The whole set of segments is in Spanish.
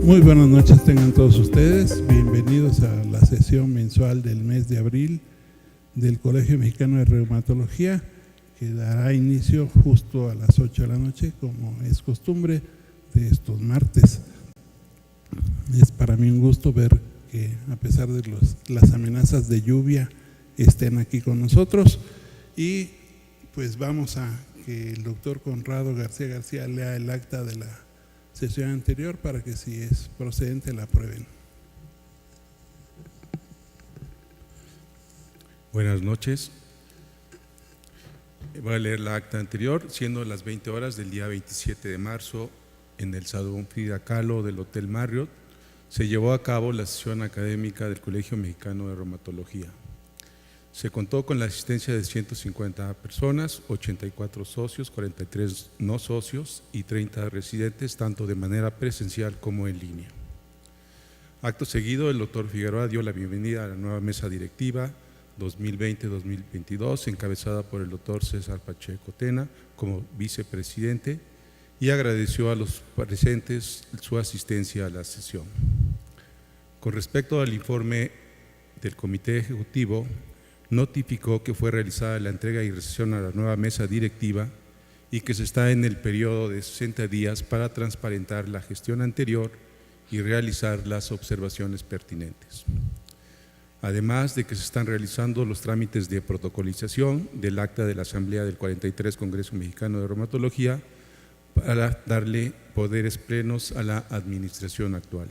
Muy buenas noches tengan todos ustedes, bienvenidos a la sesión mensual del mes de abril del Colegio Mexicano de Reumatología, que dará inicio justo a las 8 de la noche, como es costumbre de estos martes. Es para mí un gusto ver que a pesar de las amenazas de lluvia estén aquí con nosotros, y pues vamos a que el doctor Conrado García lea el acta de la sesión anterior para que, si es procedente, la aprueben. Buenas noches. Voy a leer la acta anterior. Siendo las 20 horas del día 27 de marzo, en el Salón Frida Kahlo del Hotel Marriott, se llevó a cabo la sesión académica del Colegio Mexicano de Reumatología. Se contó con la asistencia de 150 personas, 84 socios, 43 no socios y 30 residentes, tanto de manera presencial como en línea. Acto seguido, el doctor Figueroa dio la bienvenida a la nueva mesa directiva 2020-2022, encabezada por el doctor César Pacheco Tena como vicepresidente, y agradeció a los presentes su asistencia a la sesión. Con respecto al informe del Comité Ejecutivo, notificó que fue realizada la entrega y recepción a la nueva mesa directiva y que se está en el periodo de 60 días para transparentar la gestión anterior y realizar las observaciones pertinentes. Además de que se están realizando los trámites de protocolización del acta de la Asamblea del 43 Congreso Mexicano de Reumatología para darle poderes plenos a la administración actual.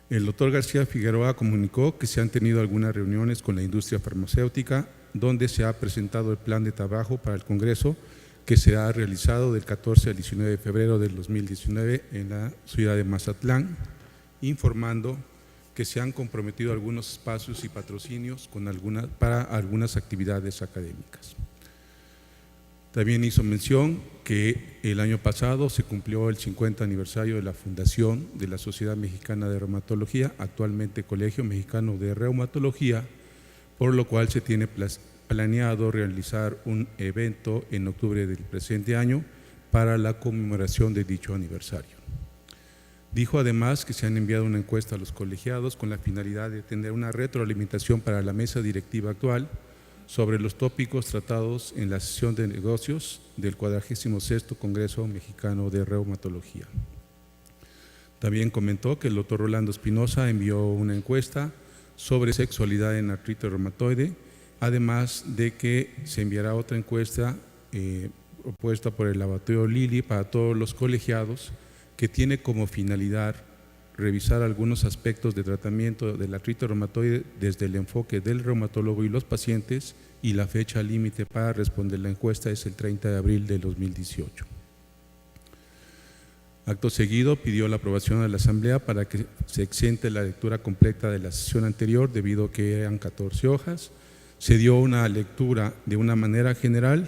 El doctor García Figueroa comunicó que se han tenido algunas reuniones con la industria farmacéutica, donde se ha presentado el plan de trabajo para el Congreso, que se ha realizado del 14 al 19 de febrero del 2019 en la ciudad de Mazatlán, informando que se han comprometido algunos espacios y patrocinios para algunas actividades académicas. También hizo mención que el año pasado se cumplió el 50 aniversario de la fundación de la Sociedad Mexicana de Reumatología, actualmente Colegio Mexicano de Reumatología, por lo cual se tiene planeado realizar un evento en octubre del presente año para la conmemoración de dicho aniversario. Dijo además que se han enviado una encuesta a los colegiados con la finalidad de tener una retroalimentación para la mesa directiva actual sobre los tópicos tratados en la sesión de negocios del 46º Congreso Mexicano de Reumatología. También comentó que el doctor Rolando Espinosa envió una encuesta sobre sexualidad en artritis reumatoide, además de que se enviará otra encuesta propuesta por el laboratorio Lilly para todos los colegiados, que tiene como finalidad revisar algunos aspectos de tratamiento de la artritis reumatoide desde el enfoque del reumatólogo y los pacientes, y la fecha límite para responder la encuesta es el 30 de abril de 2018. Acto seguido, pidió la aprobación de la Asamblea para que se exente la lectura completa de la sesión anterior, debido a que eran 14 hojas. Se dio una lectura de una manera general,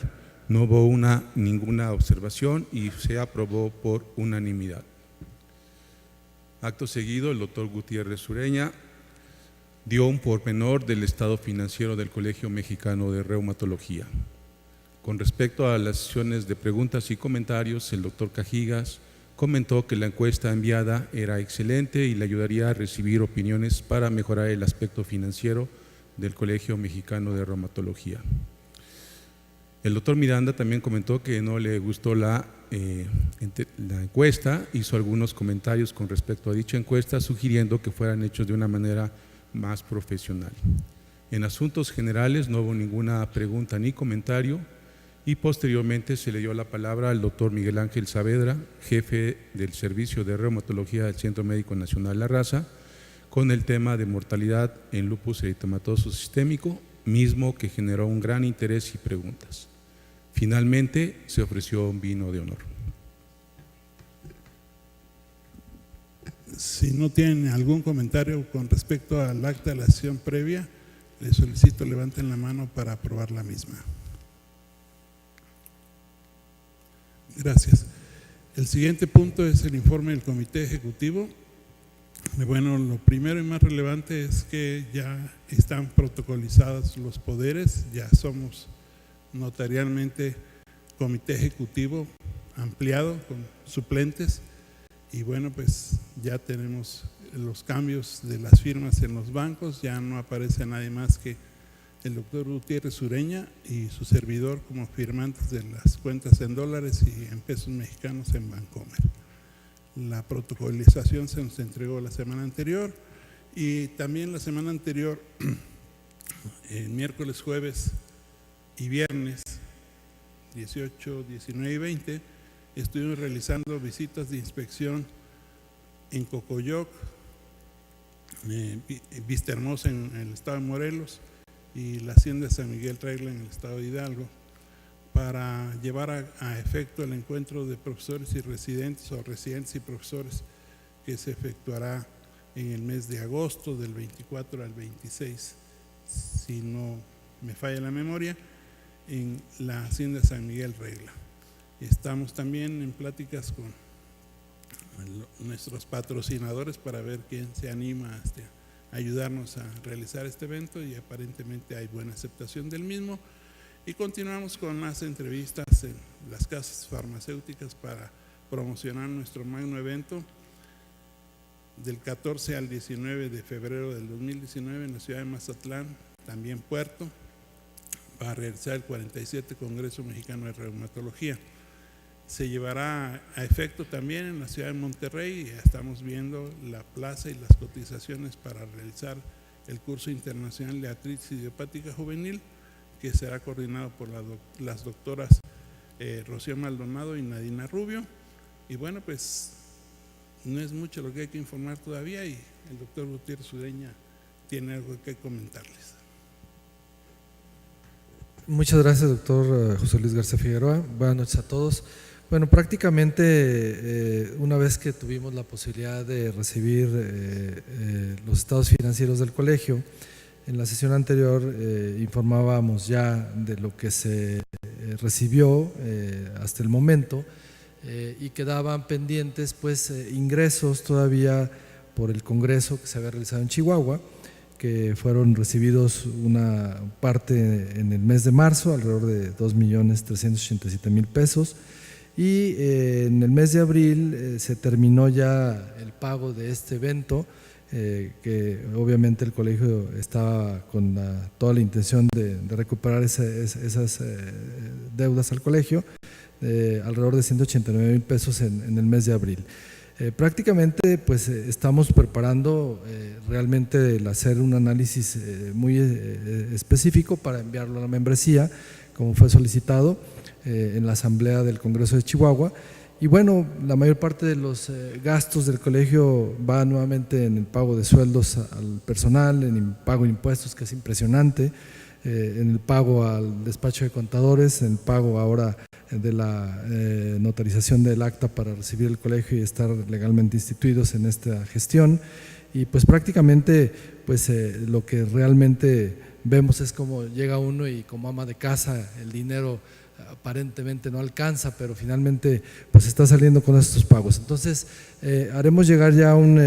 no hubo ninguna observación y se aprobó por unanimidad. Acto seguido, el doctor Gutiérrez Ureña dio un pormenor del estado financiero del Colegio Mexicano de Reumatología. Con respecto a las sesiones de preguntas y comentarios, el doctor Cajigas comentó que la encuesta enviada era excelente y le ayudaría a recibir opiniones para mejorar el aspecto financiero del Colegio Mexicano de Reumatología. El doctor Miranda también comentó que no le gustó la encuesta, hizo algunos comentarios con respecto a dicha encuesta, sugiriendo que fueran hechos de una manera más profesional. En asuntos generales no hubo ninguna pregunta ni comentario, y posteriormente se le dio la palabra al doctor Miguel Ángel Saavedra, jefe del Servicio de Reumatología del Centro Médico Nacional La Raza, con el tema de mortalidad en lupus eritematoso sistémico, mismo que generó un gran interés y preguntas. Finalmente, se ofreció un vino de honor. Si no tienen algún comentario con respecto al acta de la sesión previa, les solicito levanten la mano para aprobar la misma. Gracias. El siguiente punto es el informe del Comité Ejecutivo. Bueno, lo primero y más relevante es que ya están protocolizados los poderes, ya somos notarialmente comité ejecutivo ampliado con suplentes, Y bueno, pues ya tenemos los cambios de las firmas en los bancos, ya no aparece nadie más que el doctor Gutiérrez Ureña y su servidor como firmantes de las cuentas en dólares y en pesos mexicanos en Bancomer. La protocolización se nos entregó la semana anterior y también la semana anterior, el miércoles, jueves y viernes 18, 19 y 20, estuvimos realizando visitas de inspección en Cocoyoc, Vista Hermosa en el estado de Morelos y la hacienda de San Miguel Traigla en el estado de Hidalgo, para llevar a efecto el encuentro de profesores y residentes o residentes y profesores que se efectuará en el mes de agosto del 24 al 26, si no me falla la memoria, en la hacienda de San Miguel Regla. Estamos también en pláticas con nuestros patrocinadores para ver quién se anima a ayudarnos a realizar este evento, y aparentemente hay buena aceptación del mismo. Y continuamos con más entrevistas en las casas farmacéuticas para promocionar nuestro magno evento del 14 al 19 de febrero del 2019 en la ciudad de Mazatlán, también Puerto, para realizar el 47 Congreso Mexicano de Reumatología. Se llevará a efecto también en la ciudad de Monterrey, y estamos viendo la plaza y las cotizaciones para realizar el curso internacional de artritis idiopática juvenil, que será coordinado por las doctoras Rocío Maldonado y Nadina Rubio. Y bueno, pues no es mucho lo que hay que informar todavía, y el doctor Gutiérrez Ureña tiene algo que comentarles. Muchas gracias, doctor José Luis García Figueroa. Buenas noches a todos. Bueno, prácticamente una vez que tuvimos la posibilidad de recibir los estados financieros del colegio, en la sesión anterior informábamos ya de lo que se recibió hasta el momento, y quedaban pendientes pues ingresos todavía por el congreso que se había realizado en Chihuahua, que fueron recibidos una parte en el mes de marzo, alrededor de 2.387.000 pesos, y en el mes de abril se terminó ya el pago de este evento, que obviamente el colegio estaba con toda la intención de recuperar esas deudas al colegio, alrededor de 189.000 pesos en el mes de abril. Prácticamente pues estamos preparando realmente el hacer un análisis muy específico para enviarlo a la membresía, como fue solicitado en la asamblea del Congreso de Chihuahua. Y bueno, la mayor parte de los gastos del colegio va nuevamente en el pago de sueldos al personal, en el pago de impuestos, que es impresionante, en el pago al despacho de contadores, en el pago ahora de la notarización del acta para recibir el colegio y estar legalmente instituidos en esta gestión. Y pues prácticamente pues lo que realmente vemos es como llega uno y como ama de casa el dinero aparentemente no alcanza, pero finalmente pues está saliendo con estos pagos. Entonces haremos llegar ya un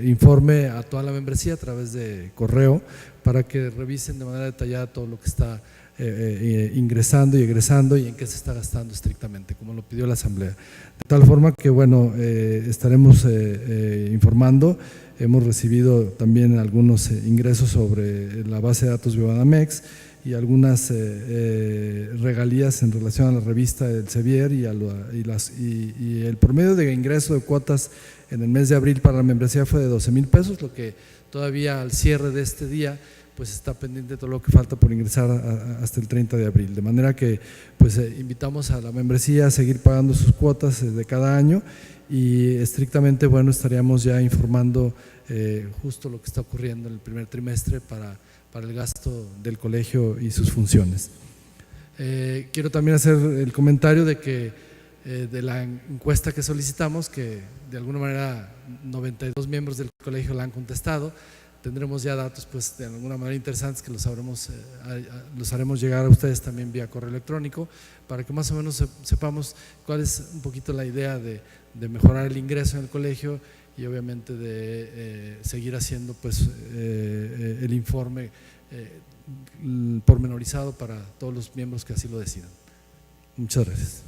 informe a toda la membresía a través de correo para que revisen de manera detallada todo lo que está ingresando y egresando y en qué se está gastando estrictamente, como lo pidió la asamblea. De tal forma que bueno, estaremos informando. Hemos recibido también algunos ingresos sobre la base de datos Bioanamex y algunas regalías en relación a la revista del Sevier y el promedio de ingreso de cuotas en el mes de abril para la membresía fue de 12.000 pesos, lo que todavía al cierre de este día pues está pendiente todo lo que falta por ingresar hasta el 30 de abril, de manera que pues invitamos a la membresía a seguir pagando sus cuotas de cada año, y estrictamente bueno estaríamos ya informando justo lo que está ocurriendo en el primer trimestre para el gasto del colegio y sus funciones. Quiero también hacer el comentario de que de la encuesta que solicitamos, que de alguna manera 92 miembros del colegio la han contestado, tendremos ya datos pues de alguna manera interesantes que los haremos llegar a ustedes también vía correo electrónico, para que más o menos sepamos cuál es un poquito la idea de mejorar el ingreso en el colegio y obviamente de seguir haciendo pues el informe pormenorizado para todos los miembros que así lo decidan. Muchas gracias.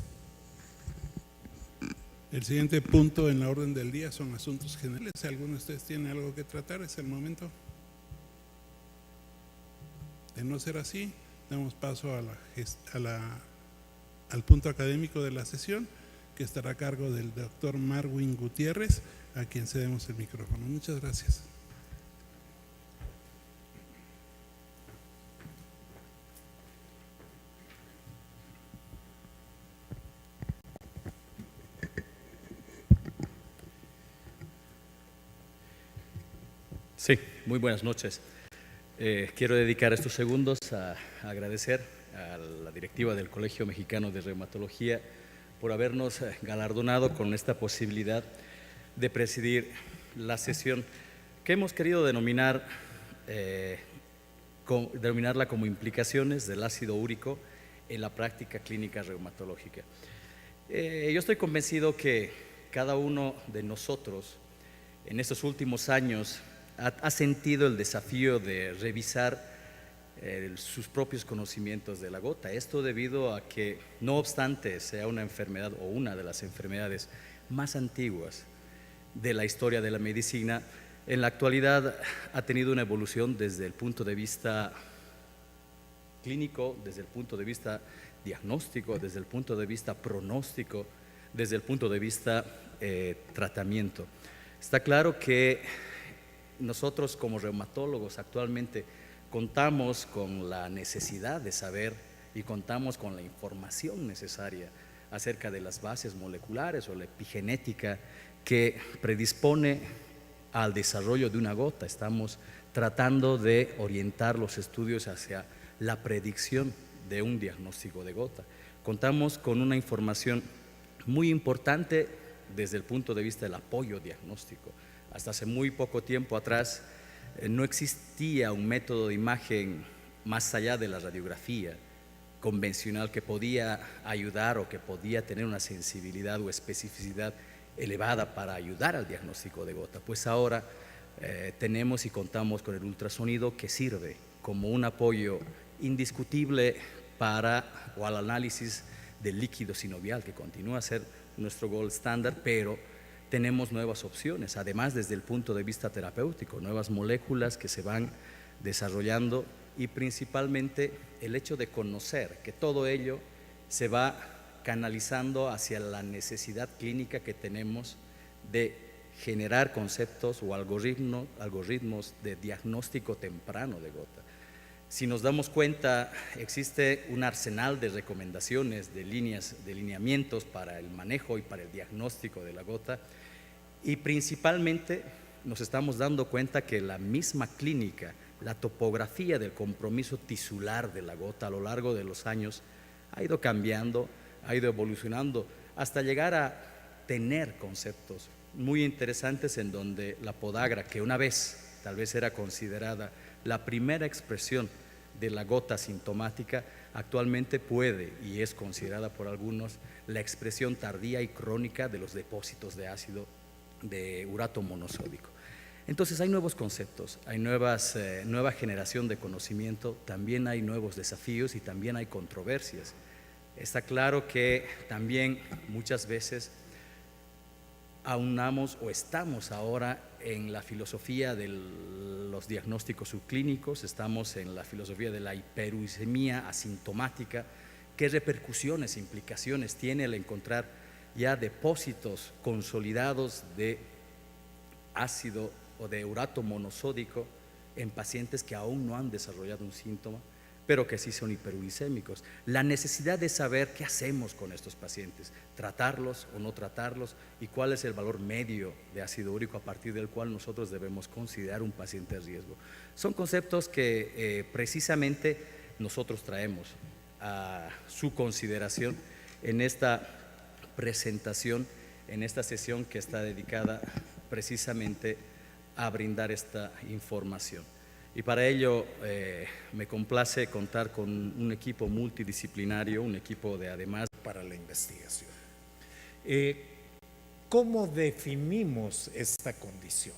El siguiente punto en la orden del día son asuntos generales. Si alguno de ustedes tiene algo que tratar, es el momento. De no ser así, damos paso al punto académico de la sesión, que estará a cargo del doctor Marwin Gutiérrez, a quien cedemos el micrófono. Muchas gracias. Sí, muy buenas noches. Quiero dedicar estos segundos a agradecer a la directiva del Colegio Mexicano de Reumatología por habernos galardonado con esta posibilidad de presidir la sesión que hemos querido denominarla como implicaciones del ácido úrico en la práctica clínica reumatológica. Yo estoy convencido que cada uno de nosotros en estos últimos años ha sentido el desafío de revisar sus propios conocimientos de la gota. Esto debido a que, no obstante sea una enfermedad o una de las enfermedades más antiguas de la historia de la medicina, en la actualidad ha tenido una evolución desde el punto de vista clínico, desde el punto de vista diagnóstico, desde el punto de vista pronóstico, desde el punto de vista tratamiento. Está claro que nosotros como reumatólogos actualmente contamos con la necesidad de saber y contamos con la información necesaria acerca de las bases moleculares o la epigenética que predispone al desarrollo de una gota. Estamos tratando de orientar los estudios hacia la predicción de un diagnóstico de gota. Contamos con una información muy importante desde el punto de vista del apoyo diagnóstico. Hasta hace muy poco tiempo atrás no existía un método de imagen más allá de la radiografía convencional que podía ayudar o que podía tener una sensibilidad o especificidad elevada para ayudar al diagnóstico de gota. Pues ahora tenemos y contamos con el ultrasonido, que sirve como un apoyo indiscutible para o al análisis del líquido sinovial, que continúa a ser nuestro gold standard, pero tenemos nuevas opciones, además desde el punto de vista terapéutico, nuevas moléculas que se van desarrollando, y principalmente el hecho de conocer que todo ello se va canalizando hacia la necesidad clínica que tenemos de generar conceptos o algoritmos de diagnóstico temprano de gota. Si nos damos cuenta, existe un arsenal de recomendaciones, de lineamientos para el manejo y para el diagnóstico de la gota, y principalmente nos estamos dando cuenta que la misma clínica, la topografía del compromiso tisular de la gota a lo largo de los años ha ido cambiando, ha ido evolucionando, hasta llegar a tener conceptos muy interesantes en donde la podagra, que una vez tal vez era considerada la primera expresión de la gota sintomática, actualmente puede y es considerada por algunos la expresión tardía y crónica de los depósitos de ácido de urato monosódico. Entonces hay nuevos conceptos, hay nueva generación de conocimiento, también hay nuevos desafíos y también hay controversias. Está claro que también muchas veces aunamos o estamos ahora en la filosofía de los diagnósticos subclínicos, estamos en la filosofía de la hiperuricemia asintomática. ¿Qué repercusiones, implicaciones tiene el encontrar ya depósitos consolidados de ácido o de urato monosódico en pacientes que aún no han desarrollado un síntoma, pero que sí son hiperuricémicos? La necesidad de saber qué hacemos con estos pacientes, tratarlos o no tratarlos, y cuál es el valor medio de ácido úrico a partir del cual nosotros debemos considerar un paciente de riesgo. Son conceptos que precisamente nosotros traemos a su consideración en esta presentación, en esta sesión que está dedicada precisamente a brindar esta información. Y para ello me complace contar con un equipo multidisciplinario, un equipo de además para la investigación. ¿Cómo definimos esta condición?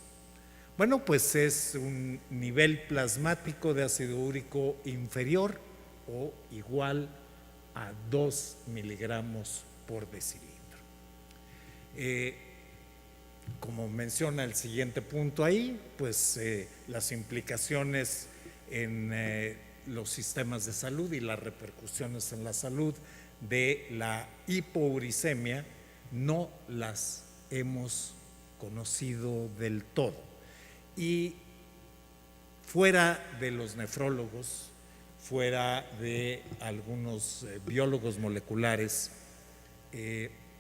Bueno, pues es un nivel plasmático de ácido úrico inferior o igual a 2 miligramos por decilitro. Como menciona el siguiente punto ahí, pues las implicaciones en los sistemas de salud y las repercusiones en la salud de la hipouricemia no las hemos conocido del todo. Y fuera de los nefrólogos, fuera de algunos biólogos moleculares,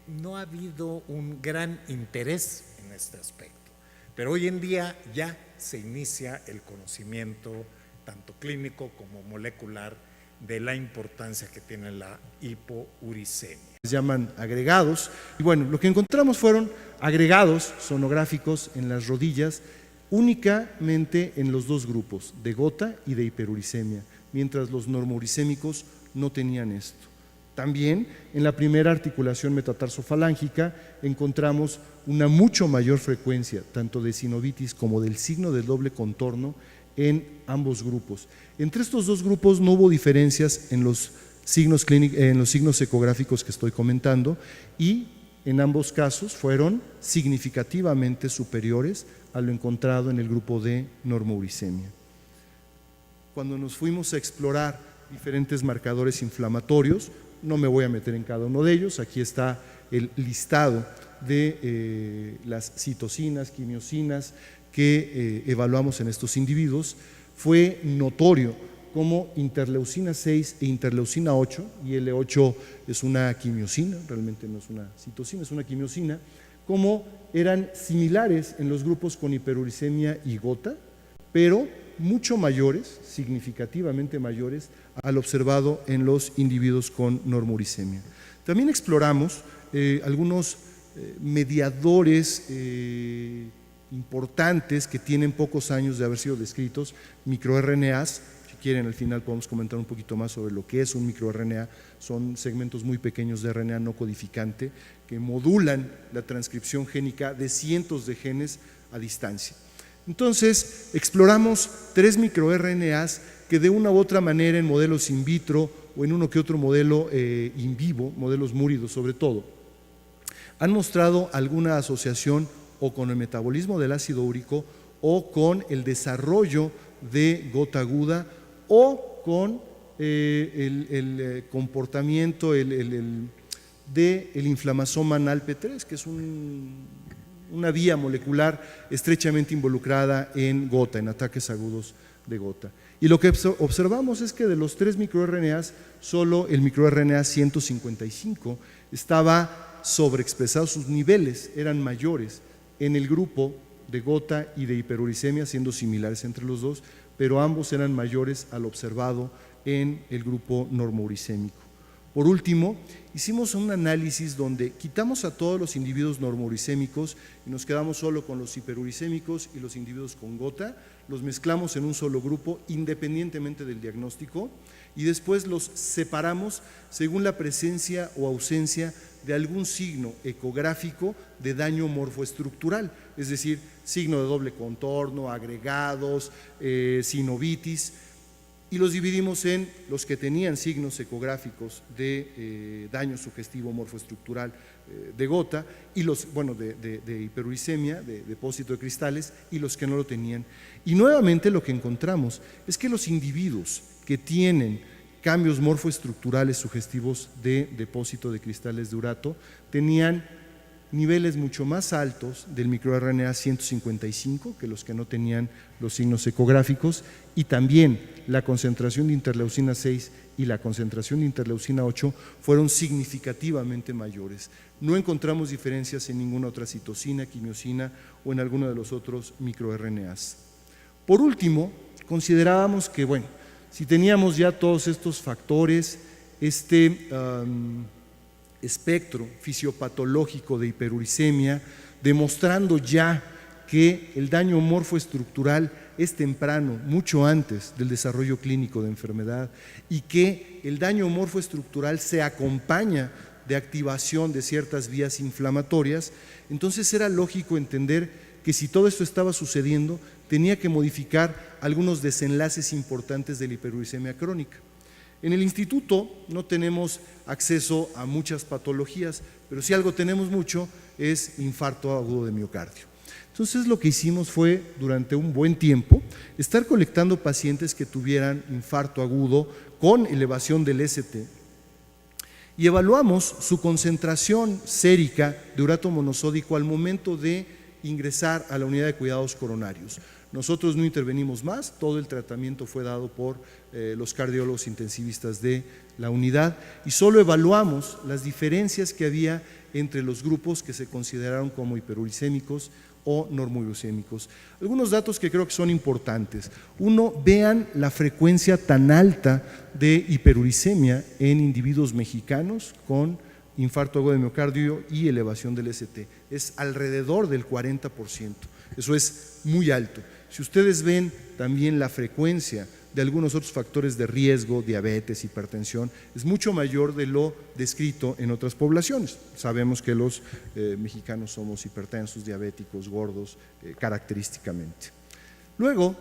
no ha habido un gran interés en este aspecto. Pero hoy en día ya se inicia el conocimiento tanto clínico como molecular de la importancia que tiene la hipouricemia. Se llaman agregados, y bueno, lo que encontramos fueron agregados sonográficos en las rodillas únicamente en los dos grupos, de gota y de hiperuricemia, mientras los normouricémicos no tenían esto. También en la primera articulación metatarsofalángica encontramos una mucho mayor frecuencia tanto de sinovitis como del signo del doble contorno en ambos grupos. Entre estos dos grupos no hubo diferencias en los signos ecográficos que estoy comentando, y en ambos casos fueron significativamente superiores a lo encontrado en el grupo de normouricemia. Cuando nos fuimos a explorar diferentes marcadores inflamatorios, no me voy a meter en cada uno de ellos, aquí está el listado de las citocinas, quimiosinas que evaluamos en estos individuos. Fue notorio como interleucina 6 e interleucina 8, y L8 es una quimiosina, realmente no es una citocina, es una quimiosina, como eran similares en los grupos con hiperuricemia y gota, pero mucho mayores, significativamente mayores, al observado en los individuos con normouricemia. También exploramos algunos mediadores importantes que tienen pocos años de haber sido descritos, microRNAs. Si quieren, al final podemos comentar un poquito más sobre lo que es un microRNA. Son segmentos muy pequeños de RNA no codificante que modulan la transcripción génica de cientos de genes a distancia. Entonces, exploramos 3 microRNAs que de una u otra manera en modelos in vitro o en uno que otro modelo in vivo, modelos múridos sobre todo, han mostrado alguna asociación o con el metabolismo del ácido úrico o con el desarrollo de gota aguda o con el comportamiento del inflamasoma NALP3, que es una vía molecular estrechamente involucrada en gota, en ataques agudos de gota. Y lo que observamos es que de los 3 microRNAs, solo el microRNA 155 estaba sobreexpresado, sus niveles eran mayores en el grupo de gota y de hiperuricemia, siendo similares entre los dos, pero ambos eran mayores al observado en el grupo normouricémico. Por último, hicimos un análisis donde quitamos a todos los individuos normouricémicos y nos quedamos solo con los hiperuricémicos y los individuos con gota, los mezclamos en un solo grupo independientemente del diagnóstico y después los separamos según la presencia o ausencia de algún signo ecográfico de daño morfoestructural, es decir, signo de doble contorno, agregados, sinovitis, y los dividimos en los que tenían signos ecográficos de daño sugestivo morfoestructural de gota, y los, de hiperuricemia, de depósito de cristales, y los que no lo tenían. Y nuevamente lo que encontramos es que los individuos que tienen cambios morfoestructurales sugestivos de depósito de cristales de urato tenían niveles mucho más altos del microRNA 155 que los que no tenían los signos ecográficos, y también la concentración de interleucina 6 y la concentración de interleucina 8 fueron significativamente mayores. No encontramos diferencias en ninguna otra citocina, quimiosina o en alguno de los otros microRNAs. Por último, considerábamos que, si teníamos ya todos estos factores, espectro fisiopatológico de hiperuricemia, demostrando ya que el daño morfoestructural es temprano, mucho antes del desarrollo clínico de enfermedad, y que el daño morfoestructural se acompaña de activación de ciertas vías inflamatorias, entonces era lógico entender que si todo esto estaba sucediendo, tenía que modificar algunos desenlaces importantes de la hiperuricemia crónica. En el instituto no tenemos acceso a muchas patologías, pero si algo tenemos mucho es infarto agudo de miocardio. Entonces lo que hicimos fue, durante un buen tiempo, estar colectando pacientes que tuvieran infarto agudo con elevación del ST y evaluamos su concentración sérica de urato monosódico al momento de ingresar a la unidad de cuidados coronarios. Nosotros no intervenimos más, todo el tratamiento fue dado por los cardiólogos intensivistas de la unidad y solo evaluamos las diferencias que había entre los grupos que se consideraron como hiperuricémicos o normoglucémicos. Algunos datos que creo que son importantes. Uno, vean la frecuencia tan alta de hiperuricemia en individuos mexicanos con infarto agudo de miocardio y elevación del ST. Es alrededor del 40%. Eso es muy alto. Si ustedes ven también la frecuencia de algunos otros factores de riesgo, diabetes, hipertensión, es mucho mayor de lo descrito en otras poblaciones. Sabemos que los mexicanos somos hipertensos, diabéticos, gordos, característicamente. Luego,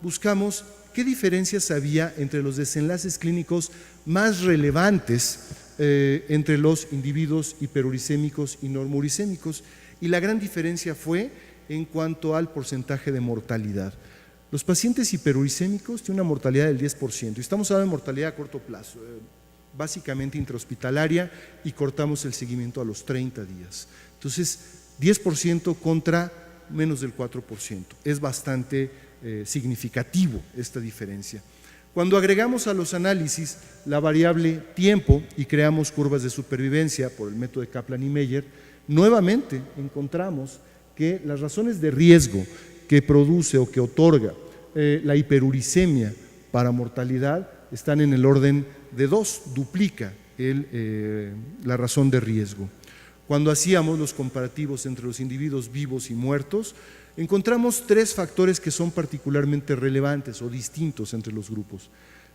buscamos qué diferencias había entre los desenlaces clínicos más relevantes entre los individuos hiperuricémicos y normuricémicos, y la gran diferencia fue en cuanto al porcentaje de mortalidad. Los pacientes hiperuricémicos tienen una mortalidad del 10%, y estamos hablando de mortalidad a corto plazo, básicamente intrahospitalaria, y cortamos el seguimiento a los 30 días. Entonces, 10% contra menos del 4%. Es bastante significativo esta diferencia. Cuando agregamos a los análisis la variable tiempo y creamos curvas de supervivencia por el método de Kaplan y Meyer, nuevamente encontramos que las razones de riesgo que produce o que otorga la hiperuricemia para mortalidad están en el orden de 2, duplica la razón de riesgo. Cuando hacíamos los comparativos entre los individuos vivos y muertos, encontramos 3 factores que son particularmente relevantes o distintos entre los grupos.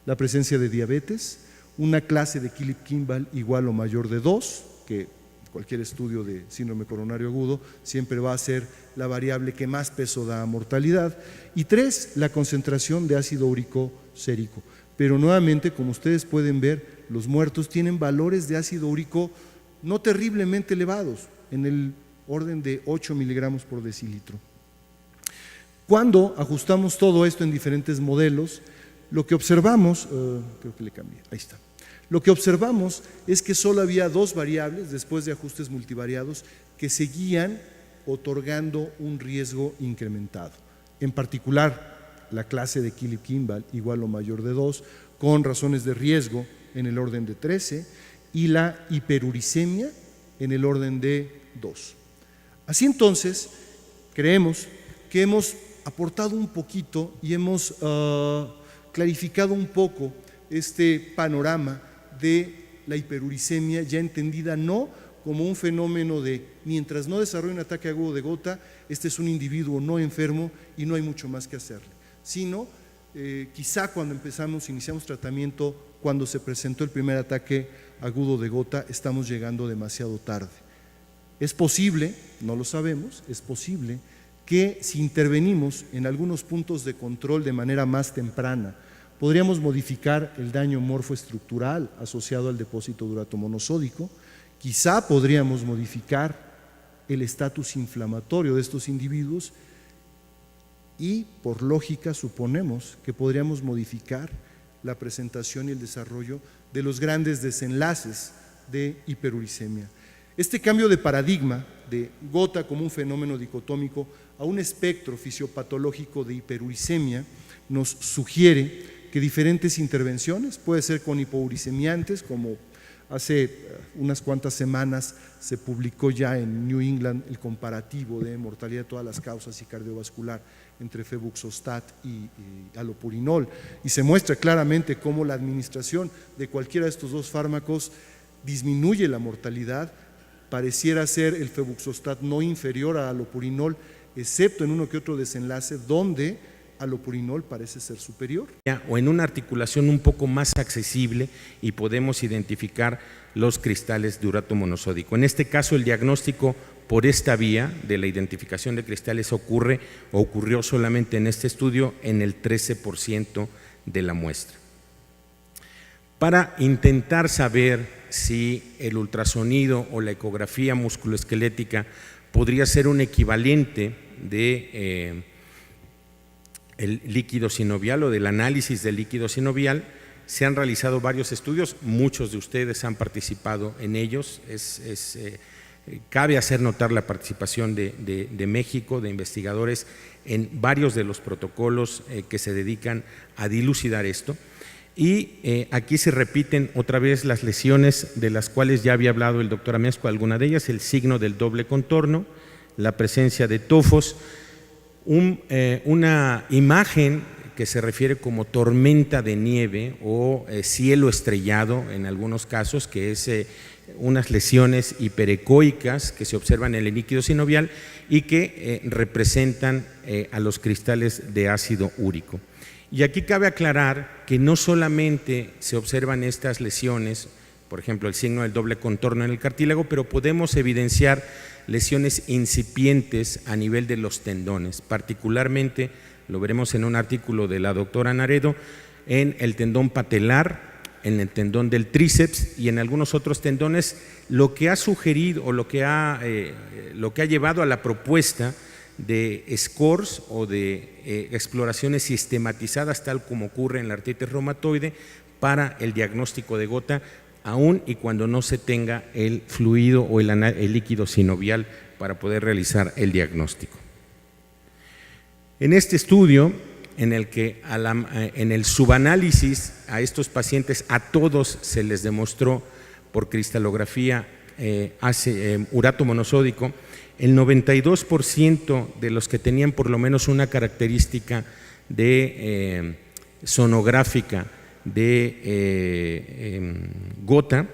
La presencia de diabetes, una clase de Philip-Kimball igual o mayor de 2, que cualquier estudio de síndrome coronario agudo siempre va a ser la variable que más peso da a mortalidad, y 3, la concentración de ácido úrico sérico. Pero nuevamente, como ustedes pueden ver, los muertos tienen valores de ácido úrico no terriblemente elevados, en el orden de 8 miligramos por decilitro. Cuando ajustamos todo esto en diferentes modelos, lo que observamos, creo que le cambié, ahí está. Lo que observamos es que solo había 2 variables, después de ajustes multivariados, que seguían otorgando un riesgo incrementado. En particular, la clase de Philip-Kimball igual o mayor de 2, con razones de riesgo en el orden de 13, y la hiperuricemia en el orden de 2. Así entonces, creemos que hemos aportado un poquito y hemos clarificado un poco este panorama de la hiperuricemia, ya entendida no como un fenómeno de mientras no desarrolle un ataque agudo de gota, este es un individuo no enfermo y no hay mucho más que hacerle, sino quizá cuando iniciamos tratamiento, cuando se presentó el primer ataque agudo de gota, estamos llegando demasiado tarde. Es posible, no lo sabemos, es posible que si intervenimos en algunos puntos de control de manera más temprana, podríamos modificar el daño morfoestructural asociado al depósito de urato monosódico, quizá podríamos modificar el estatus inflamatorio de estos individuos y, por lógica, suponemos que podríamos modificar la presentación y el desarrollo de los grandes desenlaces de hiperuricemia. Este cambio de paradigma de gota como un fenómeno dicotómico a un espectro fisiopatológico de hiperuricemia nos sugiere que diferentes intervenciones, puede ser con hipouricemiantes, como hace unas cuantas semanas se publicó ya en New England el comparativo de mortalidad de todas las causas y cardiovascular entre febuxostat y alopurinol, y se muestra claramente cómo la administración de cualquiera de estos 2 fármacos disminuye la mortalidad. Pareciera ser el febuxostat no inferior a alopurinol, excepto en uno que otro desenlace donde alopurinol parece ser superior. O en una articulación un poco más accesible y podemos identificar los cristales de urato monosódico. En este caso, el diagnóstico por esta vía de la identificación de cristales ocurrió solamente en este estudio en el 13% de la muestra. para intentar saber si el ultrasonido o la ecografía musculoesquelética podría ser un equivalente de el líquido sinovial o del análisis del líquido sinovial. Se han realizado varios estudios, muchos de ustedes han participado en ellos. Cabe hacer notar la participación de México, de investigadores en varios de los protocolos que se dedican a dilucidar esto. Y aquí se repiten otra vez las lesiones de las cuales ya había hablado el doctor Amezcua, alguna de ellas, el signo del doble contorno, la presencia de tofos, una imagen que se refiere como tormenta de nieve o cielo estrellado en algunos casos, que es unas lesiones hiperecoicas que se observan en el líquido sinovial y que representan a los cristales de ácido úrico. Y aquí cabe aclarar que no solamente se observan estas lesiones, por ejemplo el signo del doble contorno en el cartílago, pero podemos evidenciar lesiones incipientes a nivel de los tendones, particularmente, lo veremos en un artículo de la doctora Naredo, en el tendón patelar, en el tendón del tríceps y en algunos otros tendones, lo que ha sugerido o lo que ha llevado a la propuesta de scores o de exploraciones sistematizadas, tal como ocurre en la artritis reumatoide, para el diagnóstico de gota, aún y cuando no se tenga el fluido o el líquido sinovial para poder realizar el diagnóstico. En este estudio, en el que en el subanálisis a estos pacientes, a todos se les demostró por cristalografía urato monosódico, el 92% de los que tenían por lo menos una característica de sonográfica de gota,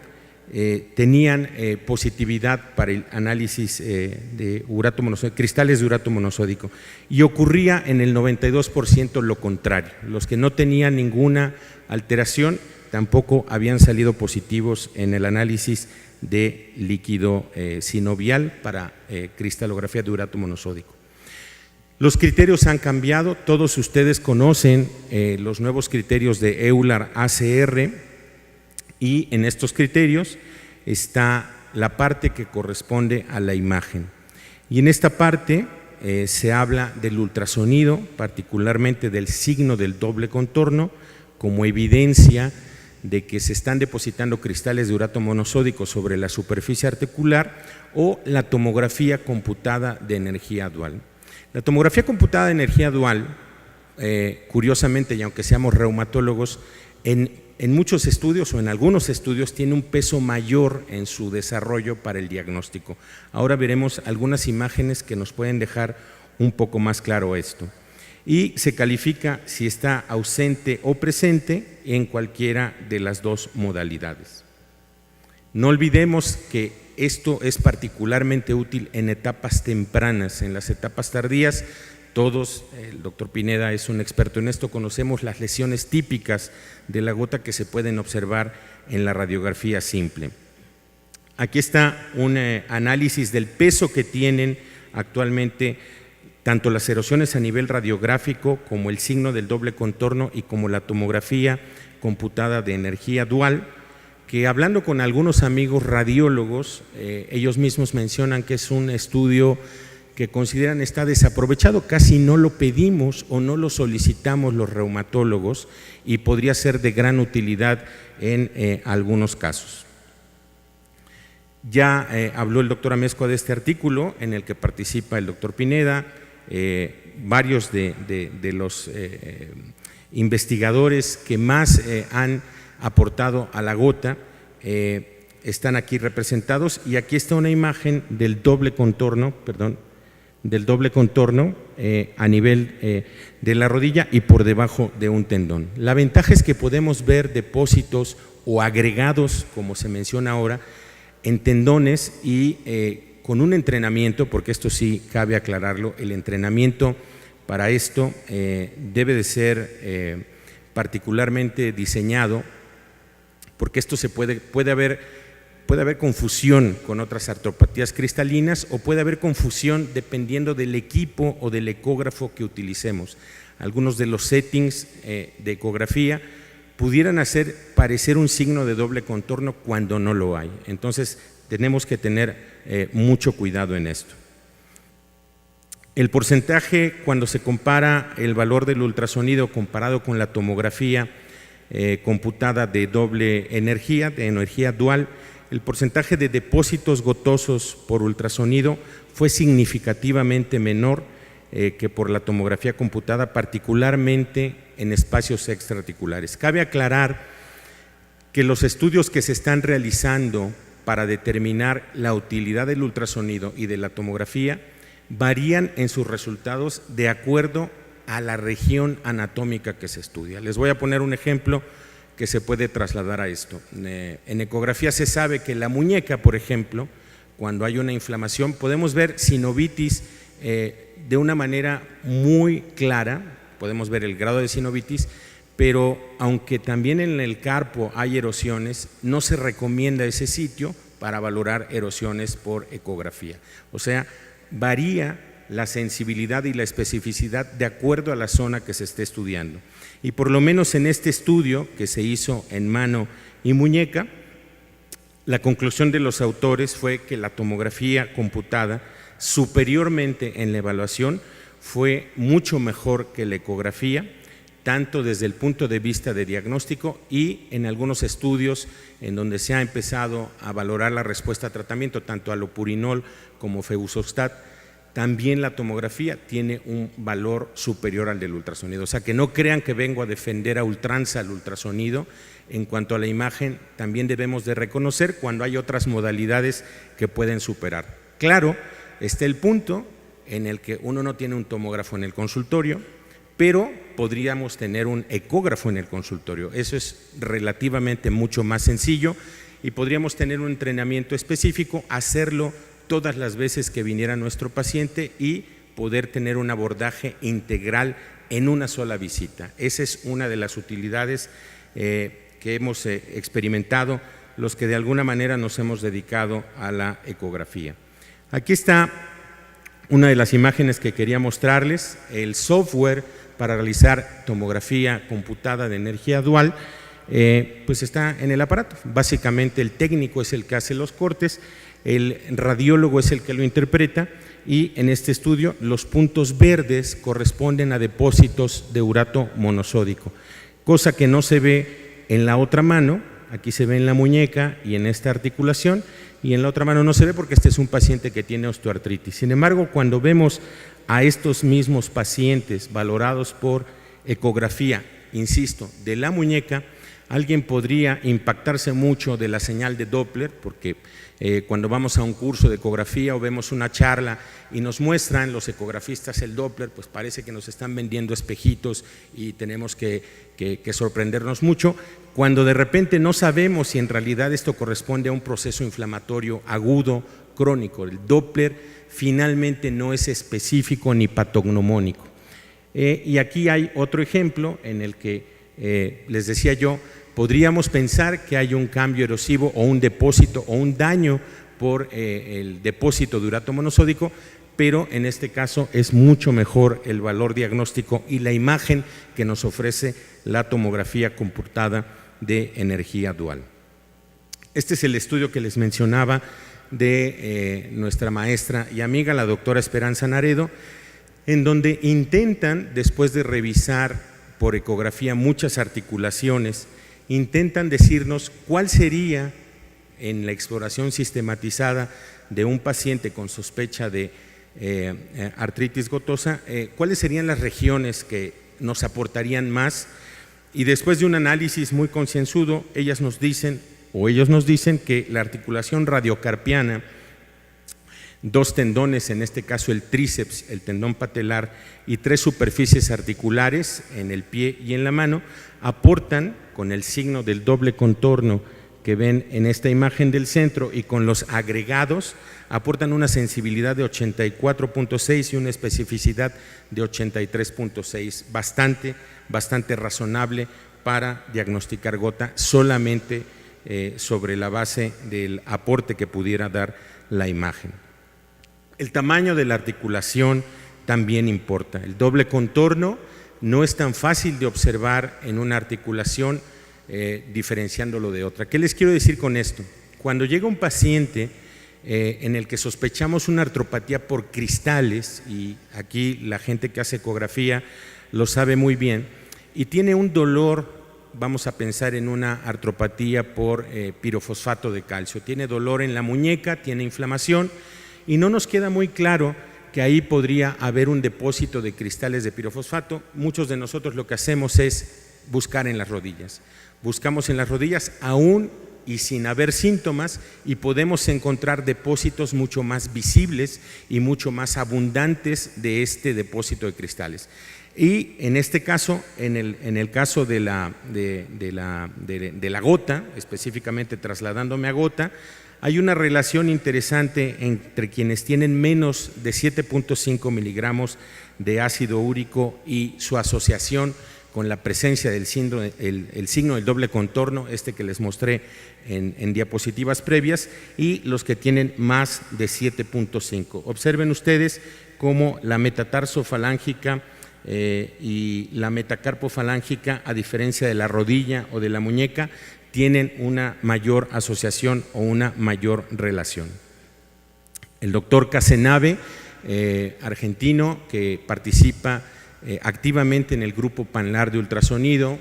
tenían positividad para el análisis de urato monosódico, cristales de urato monosódico, y ocurría en el 92% lo contrario. Los que no tenían ninguna alteración tampoco habían salido positivos en el análisis de líquido sinovial para cristalografía de urato monosódico. Los criterios han cambiado, todos ustedes conocen los nuevos criterios de EULAR-ACR, y en estos criterios está la parte que corresponde a la imagen. Y en esta parte se habla del ultrasonido, particularmente del signo del doble contorno, como evidencia de que se están depositando cristales de urato monosódico sobre la superficie articular, o la tomografía computada de energía dual. La tomografía computada de energía dual, curiosamente, y aunque seamos reumatólogos, en muchos estudios o en algunos estudios tiene un peso mayor en su desarrollo para el diagnóstico. Ahora veremos algunas imágenes que nos pueden dejar un poco más claro esto. Y se califica si está ausente o presente en cualquiera de las dos modalidades. No olvidemos que esto es particularmente útil en etapas tempranas. En las etapas tardías, todos, el doctor Pineda es un experto en esto, conocemos las lesiones típicas de la gota que se pueden observar en la radiografía simple. Aquí está un análisis del peso que tienen actualmente tanto las erosiones a nivel radiográfico como el signo del doble contorno y como la tomografía computada de energía dual, que hablando con algunos amigos radiólogos, ellos mismos mencionan que es un estudio que consideran está desaprovechado, casi no lo pedimos o no lo solicitamos los reumatólogos y podría ser de gran utilidad en algunos casos. Ya habló el doctor Amezcua de este artículo en el que participa el doctor Pineda, varios de los investigadores que más han aportado a la gota están aquí representados, y aquí está una imagen del doble contorno, a nivel de la rodilla y por debajo de un tendón. La ventaja es que podemos ver depósitos o agregados, como se menciona ahora, en tendones y con un entrenamiento, porque esto sí cabe aclararlo, el entrenamiento para esto debe de ser particularmente diseñado, porque esto puede haber confusión con otras artropatías cristalinas, o puede haber confusión dependiendo del equipo o del ecógrafo que utilicemos. Algunos de los settings de ecografía pudieran hacer parecer un signo de doble contorno cuando no lo hay. Entonces, tenemos que tener mucho cuidado en esto. El porcentaje, cuando se compara el valor del ultrasonido comparado con la tomografía computada de doble energía, de energía dual, el porcentaje de depósitos gotosos por ultrasonido fue significativamente menor que por la tomografía computada, particularmente en espacios extraarticulares. Cabe aclarar que los estudios que se están realizando para determinar la utilidad del ultrasonido y de la tomografía varían en sus resultados de acuerdo a la región anatómica que se estudia. Les voy a poner un ejemplo que se puede trasladar a esto. En ecografía se sabe que la muñeca, por ejemplo, cuando hay una inflamación, podemos ver sinovitis de una manera muy clara, podemos ver el grado de sinovitis, pero aunque también en el carpo hay erosiones, no se recomienda ese sitio para valorar erosiones por ecografía. O sea, varía la sensibilidad y la especificidad de acuerdo a la zona que se esté estudiando. Y por lo menos en este estudio que se hizo en mano y muñeca, la conclusión de los autores fue que la tomografía computada superiormente en la evaluación fue mucho mejor que la ecografía, tanto desde el punto de vista de diagnóstico y en algunos estudios en donde se ha empezado a valorar la respuesta a tratamiento, tanto alopurinol como febuxostat, también la tomografía tiene un valor superior al del ultrasonido. O sea, que no crean que vengo a defender a ultranza al ultrasonido. En cuanto a la imagen, también debemos de reconocer cuando hay otras modalidades que pueden superar. Claro, está el punto en el que uno no tiene un tomógrafo en el consultorio, pero podríamos tener un ecógrafo en el consultorio. Eso es relativamente mucho más sencillo y podríamos tener un entrenamiento específico, hacerlo todas las veces que viniera nuestro paciente y poder tener un abordaje integral en una sola visita. Esa es una de las utilidades que hemos experimentado los que de alguna manera nos hemos dedicado a la ecografía. Aquí está una de las imágenes que quería mostrarles, el software para realizar tomografía computada de energía dual, pues está en el aparato. Básicamente el técnico es el que hace los cortes, el radiólogo es el que lo interpreta y en este estudio los puntos verdes corresponden a depósitos de urato monosódico, cosa que no se ve en la otra mano. Aquí se ve en la muñeca y en esta articulación, y en la otra mano no se ve porque este es un paciente que tiene osteoartritis. Sin embargo, cuando vemos a estos mismos pacientes valorados por ecografía, insisto, de la muñeca, alguien podría impactarse mucho de la señal de Doppler, porque cuando vamos a un curso de ecografía o vemos una charla y nos muestran los ecografistas el Doppler, pues parece que nos están vendiendo espejitos y tenemos que sorprendernos mucho, cuando de repente no sabemos si en realidad esto corresponde a un proceso inflamatorio agudo, crónico. El Doppler finalmente no es específico ni patognomónico. Y aquí hay otro ejemplo en el que les decía yo, podríamos pensar que hay un cambio erosivo o un depósito o un daño por el depósito de urato monosódico, pero en este caso es mucho mejor el valor diagnóstico y la imagen que nos ofrece la tomografía computada de energía dual. Este es el estudio que les mencionaba de nuestra maestra y amiga, la doctora Esperanza Naredo, en donde intentan, después de revisar por ecografía muchas articulaciones, intentan decirnos cuál sería, en la exploración sistematizada de un paciente con sospecha de artritis gotosa, cuáles serían las regiones que nos aportarían más, y después de un análisis muy concienzudo, ellos nos dicen que la articulación radiocarpiana, dos tendones, en este caso el tríceps, el tendón patelar y tres superficies articulares en el pie y en la mano, aportan con el signo del doble contorno que ven en esta imagen del centro y con los agregados, aportan una sensibilidad de 84.6 y una especificidad de 83.6, bastante razonable para diagnosticar gota solamente sobre la base del aporte que pudiera dar la imagen. El tamaño de la articulación también importa. El doble contorno no es tan fácil de observar en una articulación diferenciándolo de otra. ¿Qué les quiero decir con esto? Cuando llega un paciente en el que sospechamos una artropatía por cristales, y aquí la gente que hace ecografía lo sabe muy bien, y tiene un dolor, vamos a pensar en una artropatía por pirofosfato de calcio, tiene dolor en la muñeca, tiene inflamación, y no nos queda muy claro que ahí podría haber un depósito de cristales de pirofosfato. Muchos de nosotros lo que hacemos es buscar en las rodillas. Buscamos en las rodillas aún y sin haber síntomas, y podemos encontrar depósitos mucho más visibles y mucho más abundantes de este depósito de cristales. Y en este caso, en el caso de la gota, específicamente trasladándome a gota, hay una relación interesante entre quienes tienen menos de 7.5 miligramos de ácido úrico y su asociación con la presencia del signo del doble contorno, que les mostré en diapositivas previas, y los que tienen más de 7.5. Observen ustedes cómo la metatarso-falángica y la metacarpofalángica, a diferencia de la rodilla o de la muñeca, tienen una mayor asociación o una mayor relación. El doctor Casenave, argentino, que participa activamente en el grupo PANLAR de ultrasonido,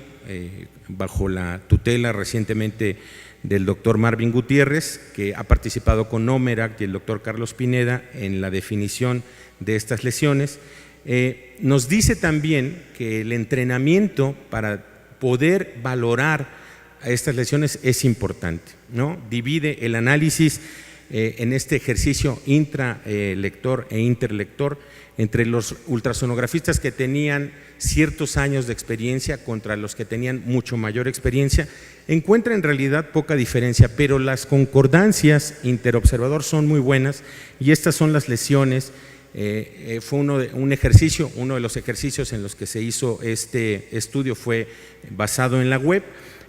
bajo la tutela recientemente del doctor Marvin Gutiérrez, que ha participado con Omerac y el doctor Carlos Pineda en la definición de estas lesiones, nos dice también que el entrenamiento para poder valorar a estas lesiones es importante, ¿no? Divide el análisis en este ejercicio intralector e interlector entre los ultrasonografistas que tenían ciertos años de experiencia contra los que tenían mucho mayor experiencia. Encuentra en realidad poca diferencia, pero las concordancias interobservador son muy buenas, y estas son las lesiones. Fue uno de los ejercicios en los que se hizo este estudio fue basado en la web,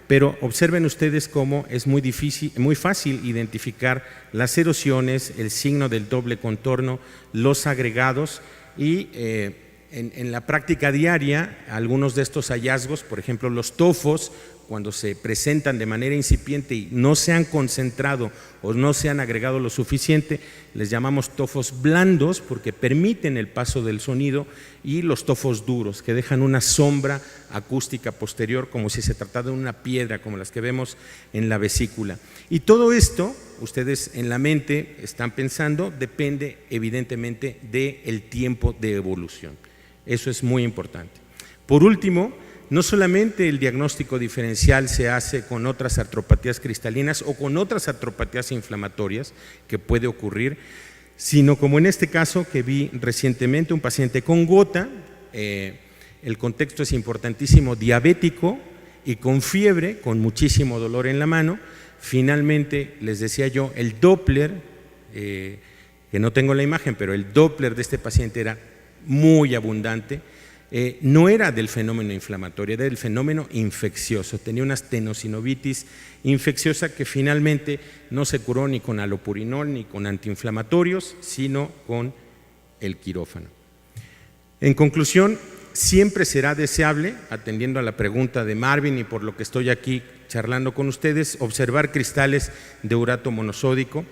pero observen ustedes cómo es muy fácil identificar las erosiones, el signo del doble contorno, los agregados, y en la práctica diaria algunos de estos hallazgos, por ejemplo los tofos, cuando se presentan de manera incipiente y no se han concentrado o no se han agregado lo suficiente, les llamamos tofos blandos porque permiten el paso del sonido, y los tofos duros, que dejan una sombra acústica posterior como si se tratara de una piedra, como las que vemos en la vesícula. Y todo esto, ustedes en la mente están pensando, depende evidentemente del tiempo de evolución. Eso es muy importante. Por último, no solamente el diagnóstico diferencial se hace con otras artropatías cristalinas o con otras artropatías inflamatorias que puede ocurrir, sino como en este caso que vi recientemente, un paciente con gota, el contexto es importantísimo, diabético y con fiebre, con muchísimo dolor en la mano. Finalmente, les decía yo, el Doppler, que no tengo la imagen, pero el Doppler de este paciente era muy abundante. No era del fenómeno inflamatorio, era del fenómeno infeccioso. Tenía una stenosinovitis infecciosa que finalmente no se curó ni con alopurinol ni con antiinflamatorios, sino con el quirófano. En conclusión, siempre será deseable, atendiendo a la pregunta de Marvin y por lo que estoy aquí charlando con ustedes, observar cristales de urato monosódico,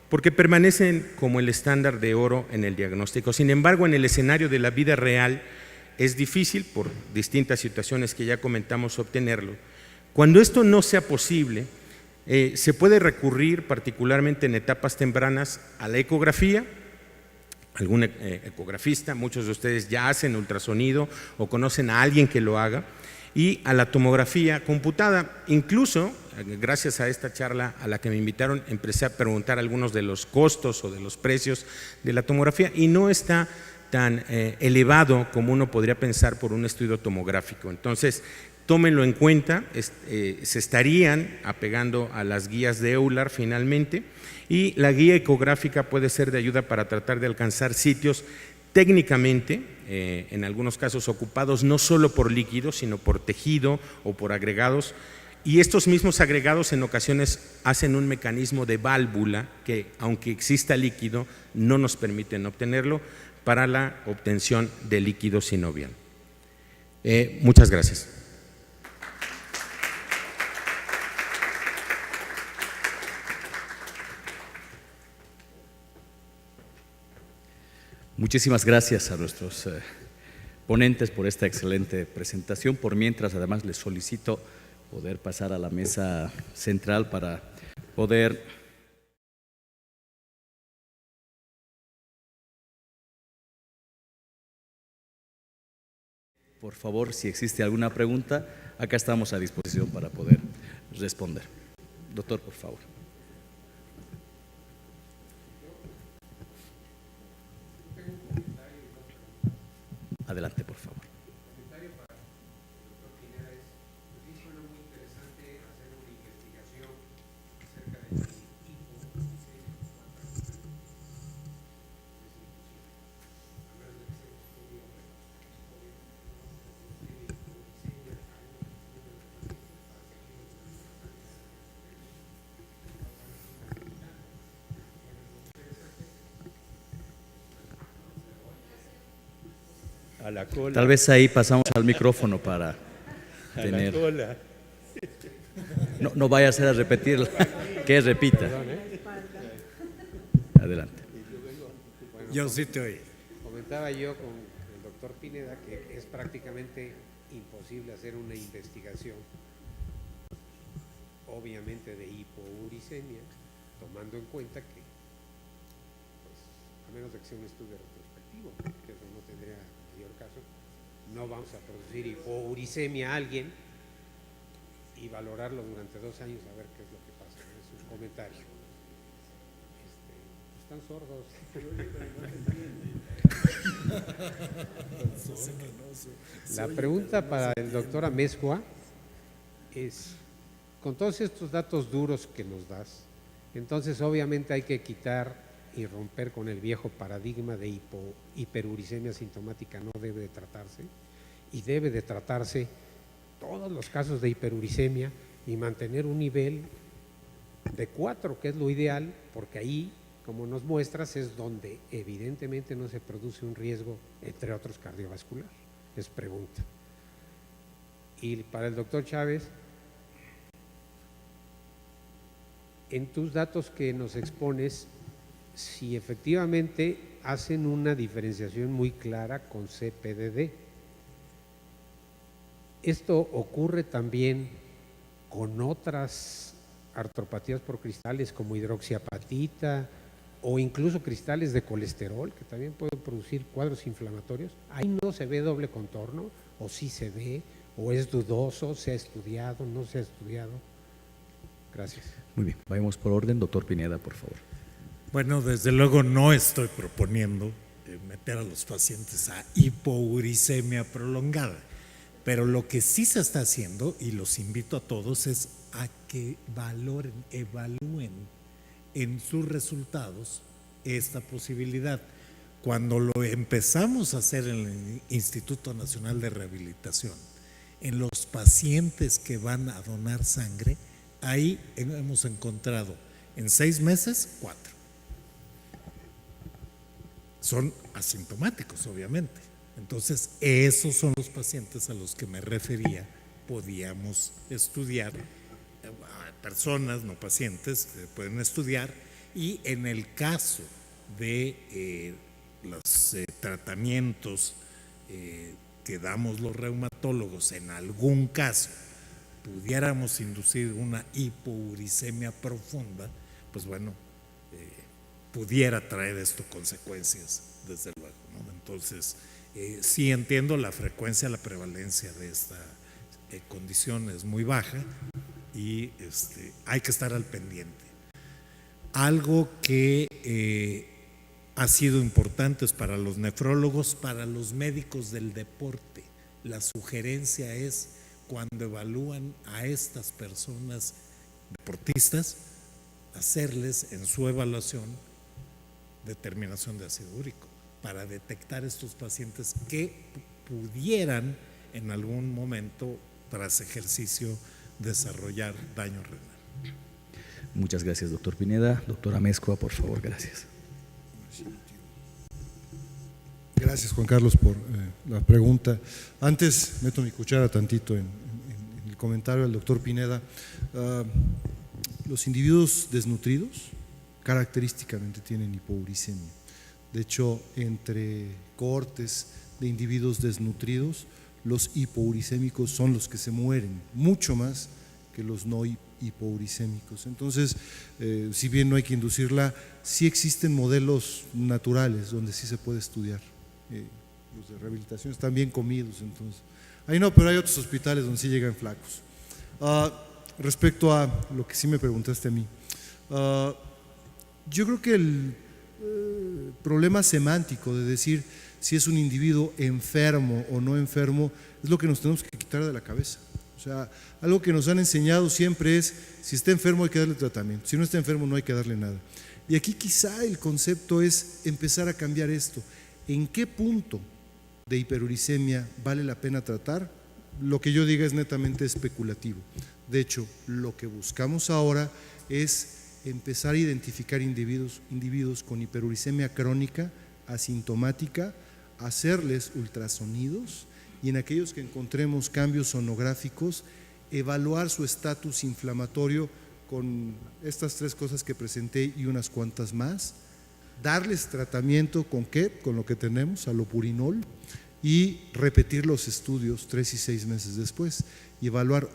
porque permanecen como el estándar de oro en el diagnóstico. Sin embargo, en el escenario de la vida real, es difícil, por distintas situaciones que ya comentamos, obtenerlo. Cuando esto no sea posible, se puede recurrir, particularmente en etapas tempranas, a la ecografía. Algún ecografista, muchos de ustedes ya hacen ultrasonido o conocen a alguien que lo haga, y a la tomografía computada. Incluso, gracias a esta charla a la que me invitaron, empecé a preguntar algunos de los costos o de los precios de la tomografía, y no está tan elevado como uno podría pensar por un estudio tomográfico. Entonces, tómenlo en cuenta, se estarían apegando a las guías de EULAR finalmente, y la guía ecográfica puede ser de ayuda para tratar de alcanzar sitios técnicamente, en algunos casos ocupados no solo por líquidos, sino por tejido o por agregados, y estos mismos agregados en ocasiones hacen un mecanismo de válvula que, aunque exista líquido, no nos permiten obtenerlo para la obtención de líquido sinovial. Muchas gracias. Muchísimas gracias a nuestros ponentes por esta excelente presentación. Por mientras, además, les solicito poder pasar a la mesa central para poder por favor, si existe alguna pregunta, acá estamos a disposición para poder responder. Doctor, por favor. Adelante, por favor. A la cola. Tal vez ahí pasamos al micrófono para tener. A la cola. No vaya a ser a repetirla, que repita. Adelante. Yo sí te oí. Comentaba yo con el doctor Pineda que es prácticamente imposible hacer una investigación, obviamente de hipouricemia, tomando en cuenta que, pues, a menos de que sea un estudio retrospectivo, que eso no tendría mayor caso, no vamos a producir hipouricemia a alguien y valorarlo durante 2 años a ver qué es lo que pasa. Es un comentario. Están sordos. La pregunta para el doctor Amezcua es, con todos estos datos duros que nos das, entonces obviamente hay que quitar y romper con el viejo paradigma de hiperuricemia sintomática, no debe de tratarse, y debe de tratarse todos los casos de hiperuricemia y mantener un nivel de 4, que es lo ideal, porque ahí, como nos muestras, es donde evidentemente no se produce un riesgo, entre otros, cardiovascular. Es pregunta. Y para el doctor Chávez, en tus datos que nos expones, si efectivamente hacen una diferenciación muy clara con CPDD. Esto ocurre también con otras artropatías por cristales como hidroxiapatita o incluso cristales de colesterol que también pueden producir cuadros inflamatorios. Ahí no se ve doble contorno, o sí se ve, o es dudoso, se ha estudiado, no se ha estudiado. Gracias. Muy bien, vayamos por orden. Doctor Pineda, por favor. Bueno, desde luego no estoy proponiendo meter a los pacientes a hipouricemia prolongada, pero lo que sí se está haciendo, y los invito a todos, es a que evalúen en sus resultados esta posibilidad. Cuando lo empezamos a hacer en el Instituto Nacional de Rehabilitación, en los pacientes que van a donar sangre, ahí hemos encontrado en 6 meses 4. Son asintomáticos, obviamente. Entonces, esos son los pacientes a los que me refería. Podíamos estudiar, personas, no pacientes, pueden estudiar, y en el caso de los tratamientos que damos los reumatólogos, en algún caso pudiéramos inducir una hipouricemia profunda, pues bueno, pudiera traer esto consecuencias, desde luego, ¿no? Entonces, sí entiendo la frecuencia, la prevalencia de esta condición es muy baja y hay que estar al pendiente. Algo que ha sido importante para los nefrólogos, para los médicos del deporte, la sugerencia es, cuando evalúan a estas personas deportistas, hacerles en su evaluación determinación de ácido úrico para detectar estos pacientes que pudieran en algún momento, tras ejercicio, desarrollar daño renal. Muchas gracias, doctor Pineda. Doctora Amezcua, por favor, gracias. Gracias, Juan Carlos, por la pregunta. Antes meto mi cuchara tantito en el comentario del doctor Pineda. Los individuos desnutridos característicamente tienen hipouricemia. De hecho, entre cohortes de individuos desnutridos, los hipouricémicos son los que se mueren, mucho más que los no hipouricémicos. Entonces, si bien no hay que inducirla, sí existen modelos naturales donde sí se puede estudiar. Los de rehabilitación están bien comidos, entonces. Ahí no, pero hay otros hospitales donde sí llegan flacos. Respecto a lo que sí me preguntaste a mí, yo creo que el problema semántico de decir si es un individuo enfermo o no enfermo es lo que nos tenemos que quitar de la cabeza. O sea, algo que nos han enseñado siempre es, si está enfermo hay que darle tratamiento, si no está enfermo no hay que darle nada. Y aquí quizá el concepto es empezar a cambiar esto. ¿En qué punto de hiperuricemia vale la pena tratar? Lo que yo diga es netamente especulativo. De hecho, lo que buscamos ahora es empezar a identificar individuos con hiperuricemia crónica, asintomática, hacerles ultrasonidos y en aquellos que encontremos cambios sonográficos, evaluar su estatus inflamatorio con estas 3 cosas que presenté y unas cuantas más, darles tratamiento ¿con qué? Con lo que tenemos, alopurinol, y repetir los estudios 3 y 6 meses después y evaluar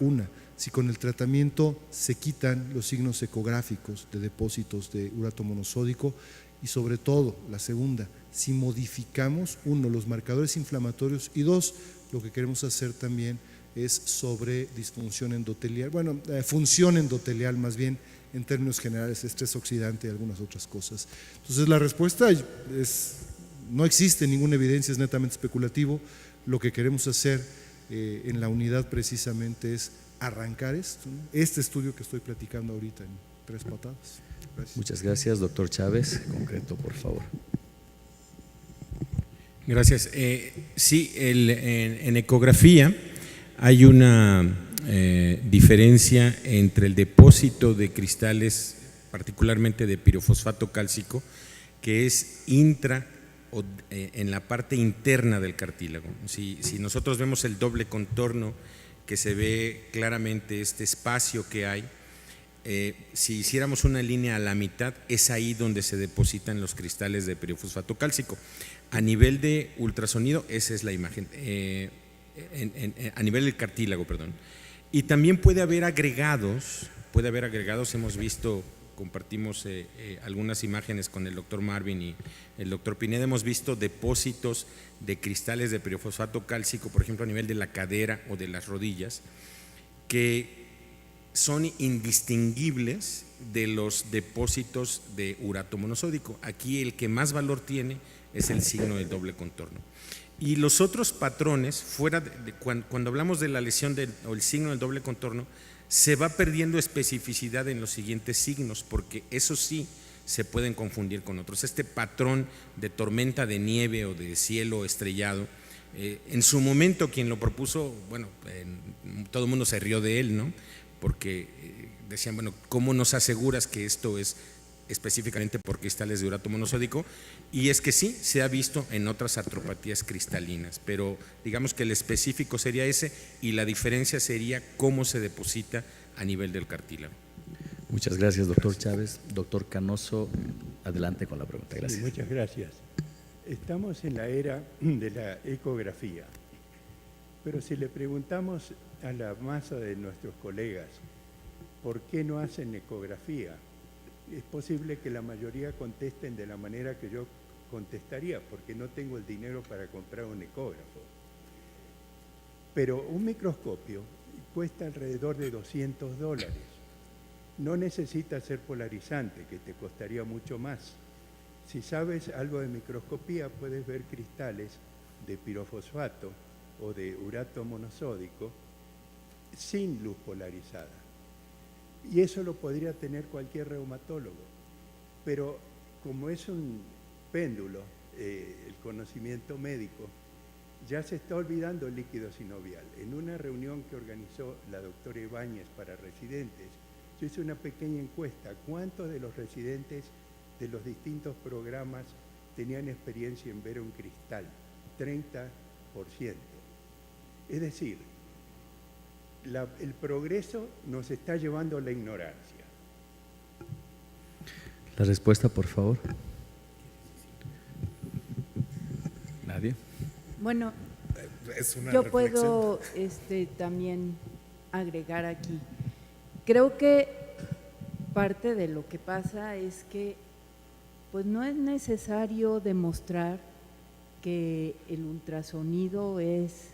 si con el tratamiento se quitan los signos ecográficos de depósitos de urato monosódico y sobre todo, la segunda, si modificamos los marcadores inflamatorios y 2, lo que queremos hacer también es sobre disfunción endotelial, función endotelial más bien en términos generales, estrés oxidante y algunas otras cosas. Entonces la respuesta es, no existe ninguna evidencia, es netamente especulativo. Lo que queremos hacer en la unidad precisamente es arrancar esto, ¿no? Este estudio que estoy platicando ahorita en 3 patadas. Gracias. Muchas gracias, doctor Chávez. Concreto, por favor. Gracias. Sí, en ecografía hay una diferencia entre el depósito de cristales, particularmente de pirofosfato cálcico, que es en la parte interna del cartílago. Si nosotros vemos el doble contorno, que se ve claramente este espacio que hay, si hiciéramos una línea a la mitad, es ahí donde se depositan los cristales de pirofosfato cálcico. A nivel de ultrasonido, esa es la imagen, a nivel del cartílago, perdón. Y también puede haber agregados, hemos visto, compartimos algunas imágenes con el doctor Marvin y el doctor Pineda, hemos visto depósitos de cristales de pirofosfato cálcico, por ejemplo, a nivel de la cadera o de las rodillas, que son indistinguibles de los depósitos de urato monosódico. Aquí el que más valor tiene es el signo del doble contorno. Y los otros patrones, cuando hablamos de la lesión o el signo del doble contorno, se va perdiendo especificidad en los siguientes signos, porque eso sí se pueden confundir con otros. Este patrón de tormenta de nieve o de cielo estrellado, en su momento quien lo propuso, todo el mundo se rió de él, ¿no? Porque decían, ¿cómo nos aseguras que esto es específicamente por cristales de urato monosódico? Y es que sí, se ha visto en otras artropatías cristalinas, pero digamos que el específico sería ese y la diferencia sería cómo se deposita a nivel del cartílago. Muchas gracias, doctor Chávez. Doctor Canoso, adelante con la pregunta. Gracias. Sí, muchas gracias. Estamos en la era de la ecografía, pero si le preguntamos a la masa de nuestros colegas por qué no hacen ecografía, es posible que la mayoría contesten de la manera que yo contestaría, porque no tengo el dinero para comprar un ecógrafo. Pero un microscopio cuesta alrededor de $200. No necesita ser polarizante, que te costaría mucho más. Si sabes algo de microscopía, puedes ver cristales de pirofosfato o de urato monosódico sin luz polarizada. Y eso lo podría tener cualquier reumatólogo. Pero como es un péndulo, el conocimiento médico, ya se está olvidando el líquido sinovial. En una reunión que organizó la doctora Ibáñez para residentes, yo hice una pequeña encuesta. ¿Cuántos de los residentes de los distintos programas tenían experiencia en ver un cristal? 30%. Es decir, el progreso nos está llevando a la ignorancia. La respuesta, por favor. Bueno, Es una yo reflexión. puedo también agregar aquí. Creo que parte de lo que pasa es que pues no es necesario demostrar que el ultrasonido es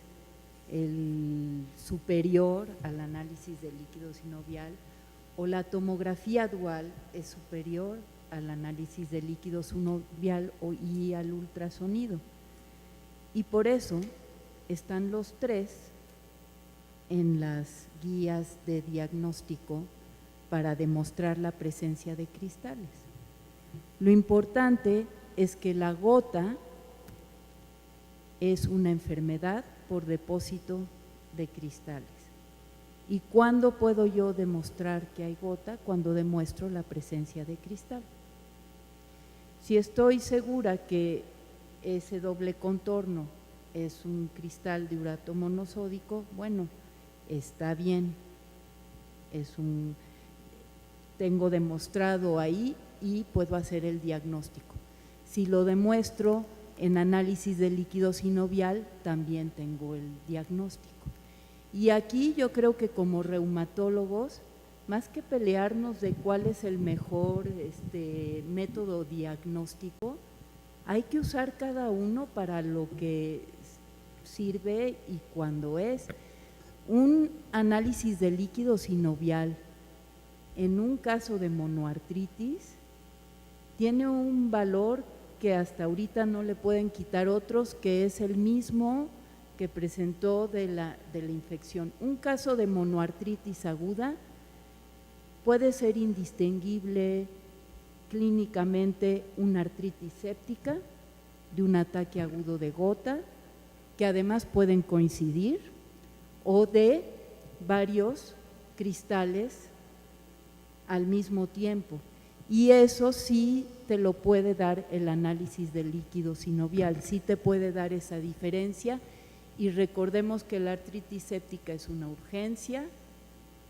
el superior al análisis de líquido sinovial o la tomografía dual es superior al análisis de líquido sinovial y al ultrasonido. Y por eso están los tres en las guías de diagnóstico para demostrar la presencia de cristales. Lo importante es que la gota es una enfermedad por depósito de cristales. ¿Y cuándo puedo yo demostrar que hay gota? Cuando demuestro la presencia de cristal. Si estoy segura que ese doble contorno es un cristal de urato monosódico, bueno, está bien, tengo demostrado ahí y puedo hacer el diagnóstico. Si lo demuestro en análisis de líquido sinovial, también tengo el diagnóstico. Y aquí yo creo que como reumatólogos, más que pelearnos de cuál es el mejor método diagnóstico, hay que usar cada uno para lo que sirve y cuando es. Un análisis de líquido sinovial en un caso de monoartritis tiene un valor que hasta ahorita no le pueden quitar otros, que es el mismo que presentó de la infección. Un caso de monoartritis aguda puede ser indistinguible clínicamente una artritis séptica de un ataque agudo de gota, que además pueden coincidir, o de varios cristales al mismo tiempo. Y eso sí te lo puede dar el análisis del líquido sinovial, sí te puede dar esa diferencia. Y recordemos que la artritis séptica es una urgencia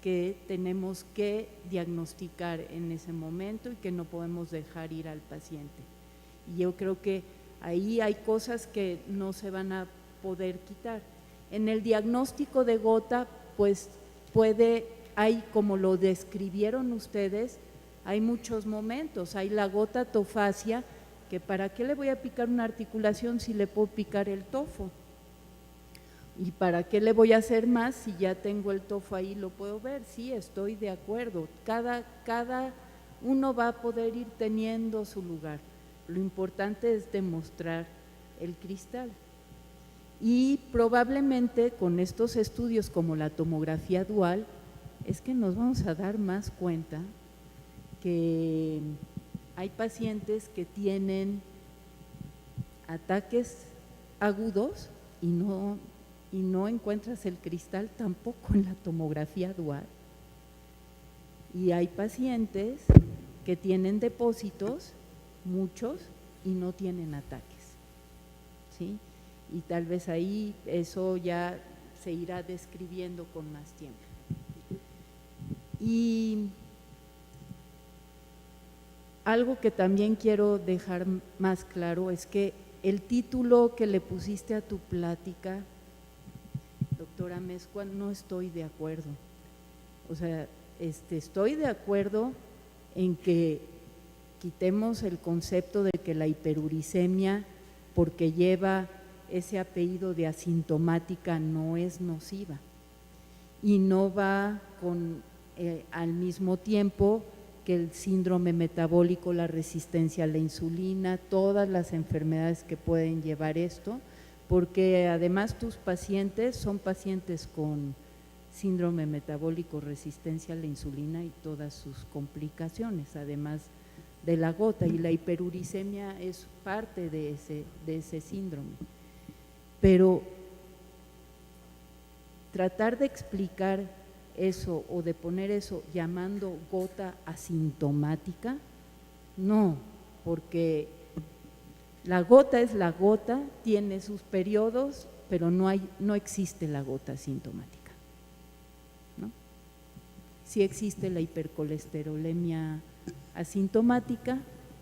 que tenemos que diagnosticar en ese momento y que no podemos dejar ir al paciente. Y yo creo que ahí hay cosas que no se van a poder quitar. En el diagnóstico de gota, pues hay, como lo describieron ustedes, hay muchos momentos. Hay la gota tofacia, que para qué le voy a picar una articulación si le puedo picar el tofo. ¿Y para qué le voy a hacer más si ya tengo el tofo ahí, lo puedo ver? Sí, estoy de acuerdo. Cada uno va a poder ir teniendo su lugar. Lo importante es demostrar el cristal. Y probablemente con estos estudios como la tomografía dual, es que nos vamos a dar más cuenta que hay pacientes que tienen ataques agudos y no encuentras el cristal tampoco en la tomografía dual. Y hay pacientes que tienen depósitos, muchos, y no tienen ataques, ¿sí? Y tal vez ahí eso ya se irá describiendo con más tiempo. Y algo que también quiero dejar más claro es que el título que le pusiste a tu plática, doctora Amezcua, no estoy de acuerdo. O sea, estoy de acuerdo en que quitemos el concepto de que la hiperuricemia, porque lleva ese apellido de asintomática, no es nociva y no va al mismo tiempo que el síndrome metabólico, la resistencia a la insulina, todas las enfermedades que pueden llevar esto, porque además tus pacientes son pacientes con síndrome metabólico, resistencia a la insulina y todas sus complicaciones, además de la gota, y la hiperuricemia es parte de ese síndrome. Pero tratar de explicar eso o de poner eso llamando gota asintomática, no, porque la gota es la gota, tiene sus periodos, pero no existe la gota asintomática, ¿no? Sí existe la hipercolesterolemia asintomática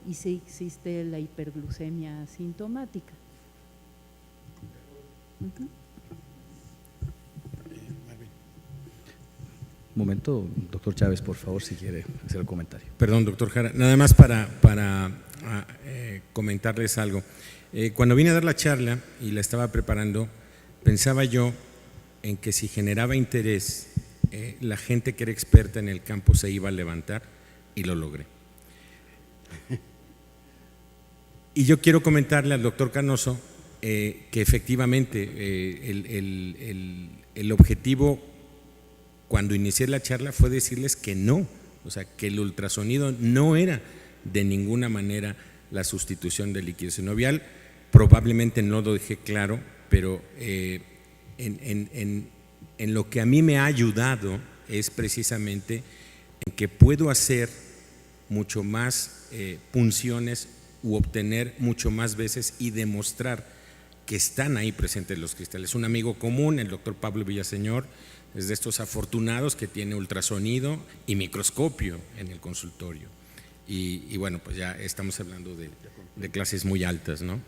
y sí existe la hiperglucemia asintomática. Un momento, doctor Chávez, por favor, si quiere hacer el comentario. Perdón, doctor Jara, nada más para comentarles algo. Cuando vine a dar la charla y la estaba preparando, pensaba yo en que si generaba interés, la gente que era experta en el campo se iba a levantar, y lo logré. Y yo quiero comentarle al doctor Canoso que efectivamente el objetivo cuando inicié la charla fue decirles que no, o sea, que el ultrasonido no era de ninguna manera la sustitución del líquido sinovial. Probablemente no lo dejé claro, pero en lo que a mí me ha ayudado es precisamente en que puedo hacer mucho más punciones u obtener mucho más veces y demostrar que están ahí presentes los cristales. Un amigo común, el doctor Pablo Villaseñor, es de estos afortunados que tiene ultrasonido y microscopio en el consultorio. Y bueno, pues ya estamos hablando de clases muy altas, ¿no?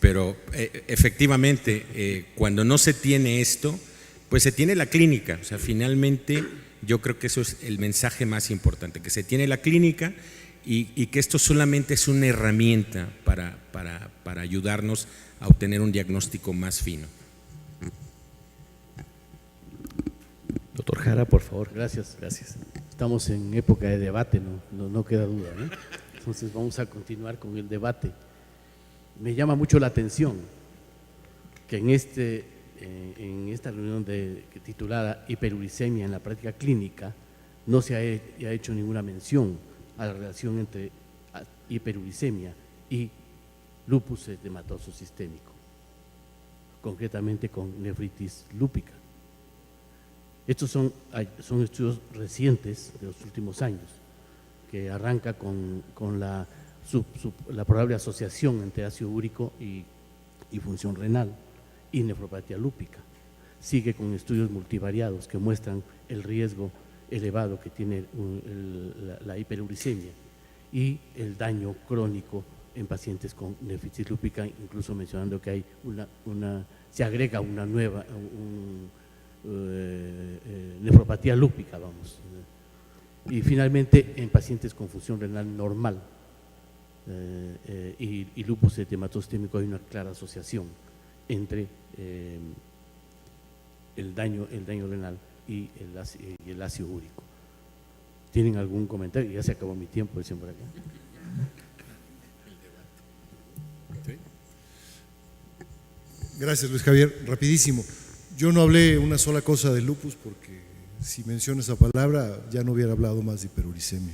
Pero efectivamente, cuando no se tiene esto, pues se tiene la clínica. O sea, finalmente yo creo que eso es el mensaje más importante, que se tiene la clínica y que esto solamente es una herramienta para ayudarnos a obtener un diagnóstico más fino. Doctor Jara, por favor. Gracias. Estamos en época de debate, no queda duda, ¿no? Entonces vamos a continuar con el debate. Me llama mucho la atención que en esta reunión titulada Hiperuricemia en la práctica clínica no se haya hecho ninguna mención a la relación entre hiperuricemia y lupus eritematoso sistémico, concretamente con nefritis lúpica. Estos son estudios recientes de los últimos años, que arranca con la probable asociación entre ácido úrico y función renal y nefropatía lúpica. Sigue con estudios multivariados que muestran el riesgo elevado que tiene la hiperuricemia y el daño crónico en pacientes con nefritis lúpica, incluso mencionando que hay se agrega una nueva nefropatía lúpica, vamos. Y finalmente en pacientes con función renal normal y lupus eritematoso sistémico hay una clara asociación entre el daño renal y el ácido úrico. ¿Tienen algún comentario? Ya se acabó mi tiempo, dicen por acá. Gracias, Luis Javier. Rapidísimo. Yo no hablé una sola cosa de lupus porque si menciono esa palabra ya no hubiera hablado más de hiperuricemia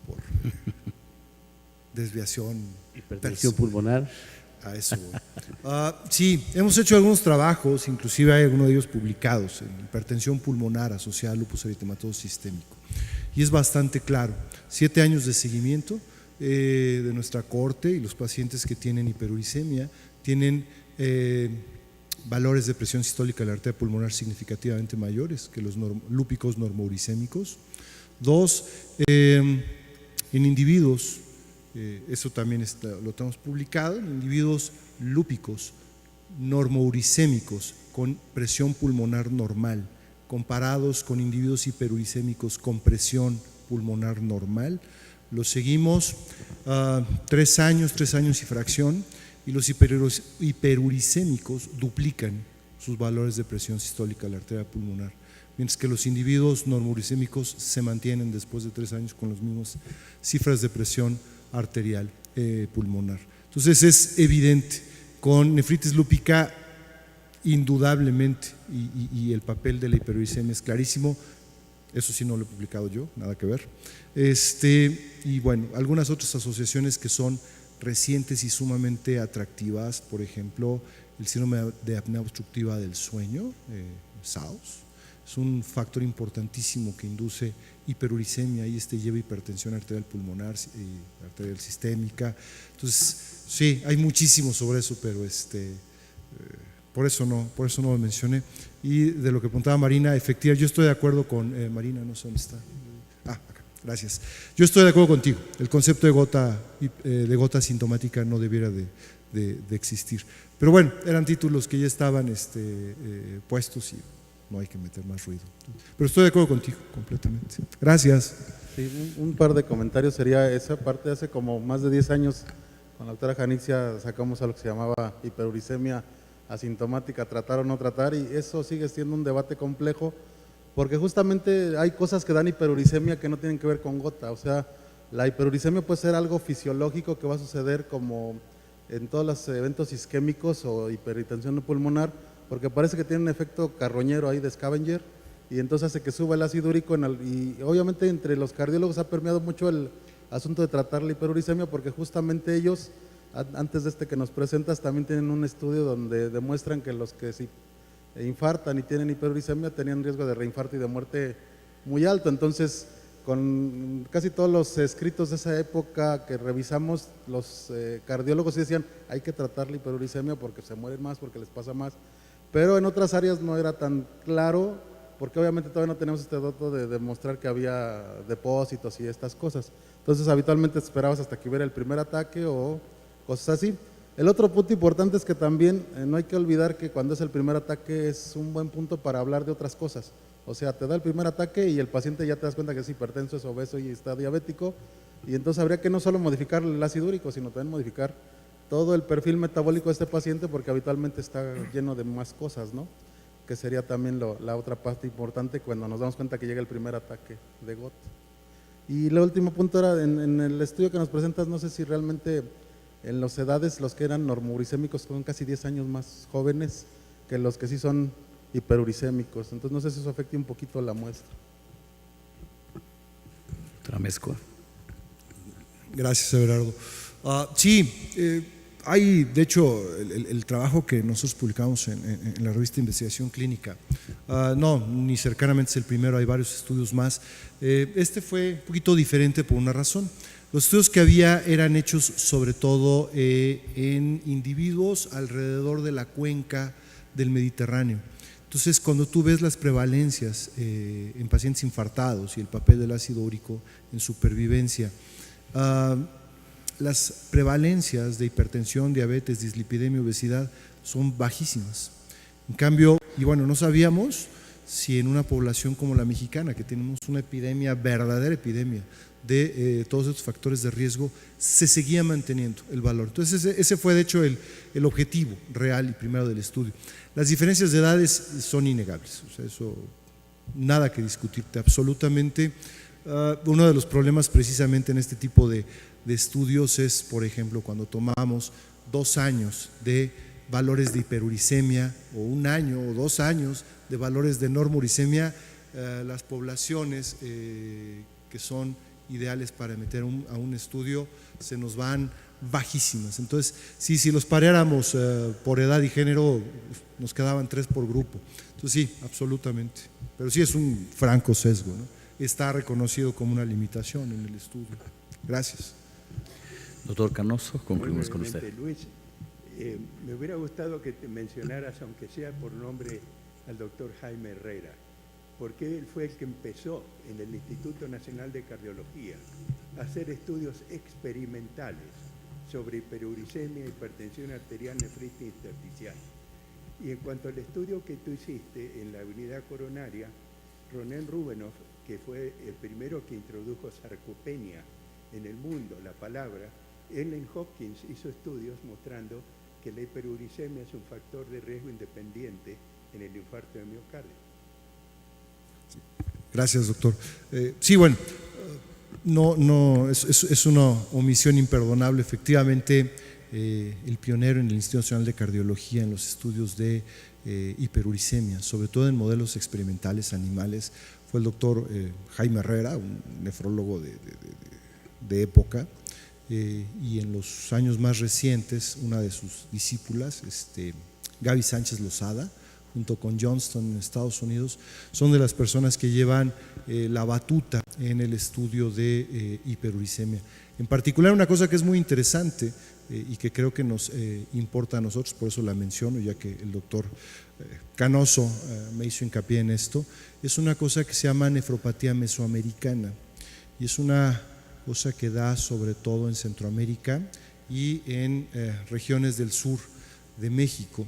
por desviación. Hipertensión pulmonar. A eso voy. Sí, hemos hecho algunos trabajos, inclusive hay algunos de ellos publicados, en hipertensión pulmonar asociada a lupus eritematoso sistémico. Y es bastante claro, 7 años de seguimiento de nuestra corte y los pacientes que tienen hiperuricemia tienen valores de presión sistólica de la arteria pulmonar significativamente mayores que los lúpicos normouricémicos. 2, en individuos, eso también lo tenemos publicado, en individuos lúpicos normouricémicos con presión pulmonar normal, comparados con individuos hiperuricémicos con presión pulmonar normal. Los seguimos 3 años y fracción, y los hiperuricémicos duplican sus valores de presión sistólica de la arteria pulmonar, mientras que los individuos normouricémicos se mantienen después de 3 años con las mismas cifras de presión arterial pulmonar. Entonces es evidente, con nefritis lúpica indudablemente, y el papel de la hiperuricemia es clarísimo. Eso sí no lo he publicado yo, nada que ver. Y bueno, algunas otras asociaciones que son recientes y sumamente atractivas, por ejemplo, el síndrome de apnea obstructiva del sueño, SAOS, es un factor importantísimo que induce hiperuricemia y lleva hipertensión arterial pulmonar y arterial sistémica. Entonces, sí, hay muchísimo sobre eso, pero por eso no lo mencioné. Y de lo que apuntaba Marina, efectivamente, yo estoy de acuerdo con Marina, no sé dónde está. Acá, gracias. Yo estoy de acuerdo contigo. El concepto de gota asintomática no debiera de de existir. Pero bueno, eran títulos que ya estaban puestos y no hay que meter más ruido. Pero estoy de acuerdo contigo completamente. Gracias. Sí, un par de comentarios sería esa parte. Hace como más de 10 años con la doctora Janixia sacamos a lo que se llamaba hiperuricemia asintomática, tratar o no tratar, y eso sigue siendo un debate complejo porque justamente hay cosas que dan hiperuricemia que no tienen que ver con gota. O sea, la hiperuricemia puede ser algo fisiológico que va a suceder como en todos los eventos isquémicos o hipertensión pulmonar, porque parece que tiene un efecto carroñero ahí de scavenger, y entonces hace que suba el ácido úrico y obviamente entre los cardiólogos ha permeado mucho el asunto de tratar la hiperuricemia, porque justamente ellos, antes de que nos presentas, también tienen un estudio donde demuestran que los que si infartan y tienen hiperuricemia tenían riesgo de reinfarto y de muerte muy alto. Entonces, con casi todos los escritos de esa época que revisamos, los cardiólogos decían hay que tratar la hiperuricemia porque se mueren más, porque les pasa más, pero en otras áreas no era tan claro, porque obviamente todavía no tenemos este dato de demostrar que había depósitos y estas cosas. Entonces habitualmente esperabas hasta que hubiera el primer ataque o cosas así. El otro punto importante es que también no hay que olvidar que cuando es el primer ataque es un buen punto para hablar de otras cosas. O sea, te da el primer ataque y el paciente ya te das cuenta que es hipertenso, es obeso y está diabético, y entonces habría que no solo modificar el ácido úrico, sino también modificar todo el perfil metabólico de este paciente, porque habitualmente está lleno de más cosas, ¿no? Que sería también la otra parte importante cuando nos damos cuenta que llega el primer ataque de gota. Y el último punto era, en el estudio que nos presentas, no sé si realmente en las edades los que eran normuricémicos son casi 10 años más jóvenes que los que sí son hiperuricémicos, entonces no sé si eso afecte un poquito la muestra. Doctora Amezcua. Gracias, Everardo. Sí, hay, de hecho, el trabajo que nosotros publicamos en la revista de Investigación Clínica, no, ni cercanamente es el primero, hay varios estudios más. Este fue un poquito diferente por una razón. Los estudios que había eran hechos sobre todo en individuos alrededor de la cuenca del Mediterráneo. Entonces, cuando tú ves las prevalencias en pacientes infartados y el papel del ácido úrico en supervivencia, las prevalencias de hipertensión, diabetes, dislipidemia, obesidad son bajísimas. En cambio, y bueno, no sabíamos si en una población como la mexicana, que tenemos una epidemia, verdadera epidemia, de todos estos factores de riesgo, se seguía manteniendo el valor. Entonces ese fue de hecho el objetivo real y primero del estudio. Las diferencias de edades son innegables, o sea, eso nada que discutirte absolutamente. Uno de los problemas precisamente en este tipo de estudios es, por ejemplo, cuando tomamos 2 años de valores de hiperuricemia o 1 año o 2 años de valores de normuricemia, las poblaciones que son ideales para meter a un estudio se nos van bajísimas. Entonces, si los paráramos por edad y género, nos quedaban 3 por grupo. Entonces sí, absolutamente. Pero sí es un franco sesgo, ¿no? Está reconocido como una limitación en el estudio. Gracias. Doctor Canoso, concluimos con usted. Luis, me hubiera gustado que te mencionaras, aunque sea por nombre, al doctor Jaime Herrera, porque él fue el que empezó en el Instituto Nacional de Cardiología a hacer estudios experimentales sobre hiperuricemia, hipertensión arterial, nefritis intersticial. Y en cuanto al estudio que tú hiciste en la unidad coronaria, Ronen Rubenoff, que fue el primero que introdujo sarcopenia en el mundo, la palabra, él en Hopkins hizo estudios mostrando que la hiperuricemia es un factor de riesgo independiente en el infarto de miocardio. Gracias, doctor. Sí, bueno, no es una omisión imperdonable. Efectivamente, el pionero en el Instituto Nacional de Cardiología en los estudios de hiperuricemia, sobre todo en modelos experimentales animales, fue el doctor Jaime Herrera, un nefrólogo de época, y en los años más recientes, una de sus discípulas, Gaby Sánchez Lozada, junto con Johnston en Estados Unidos, son de las personas que llevan la batuta en el estudio de hiperuricemia. En particular, una cosa que es muy interesante y que creo que nos importa a nosotros, por eso la menciono, ya que el doctor Canoso me hizo hincapié en esto, es una cosa que se llama nefropatía mesoamericana, y es una cosa que da sobre todo en Centroamérica y en regiones del sur de México,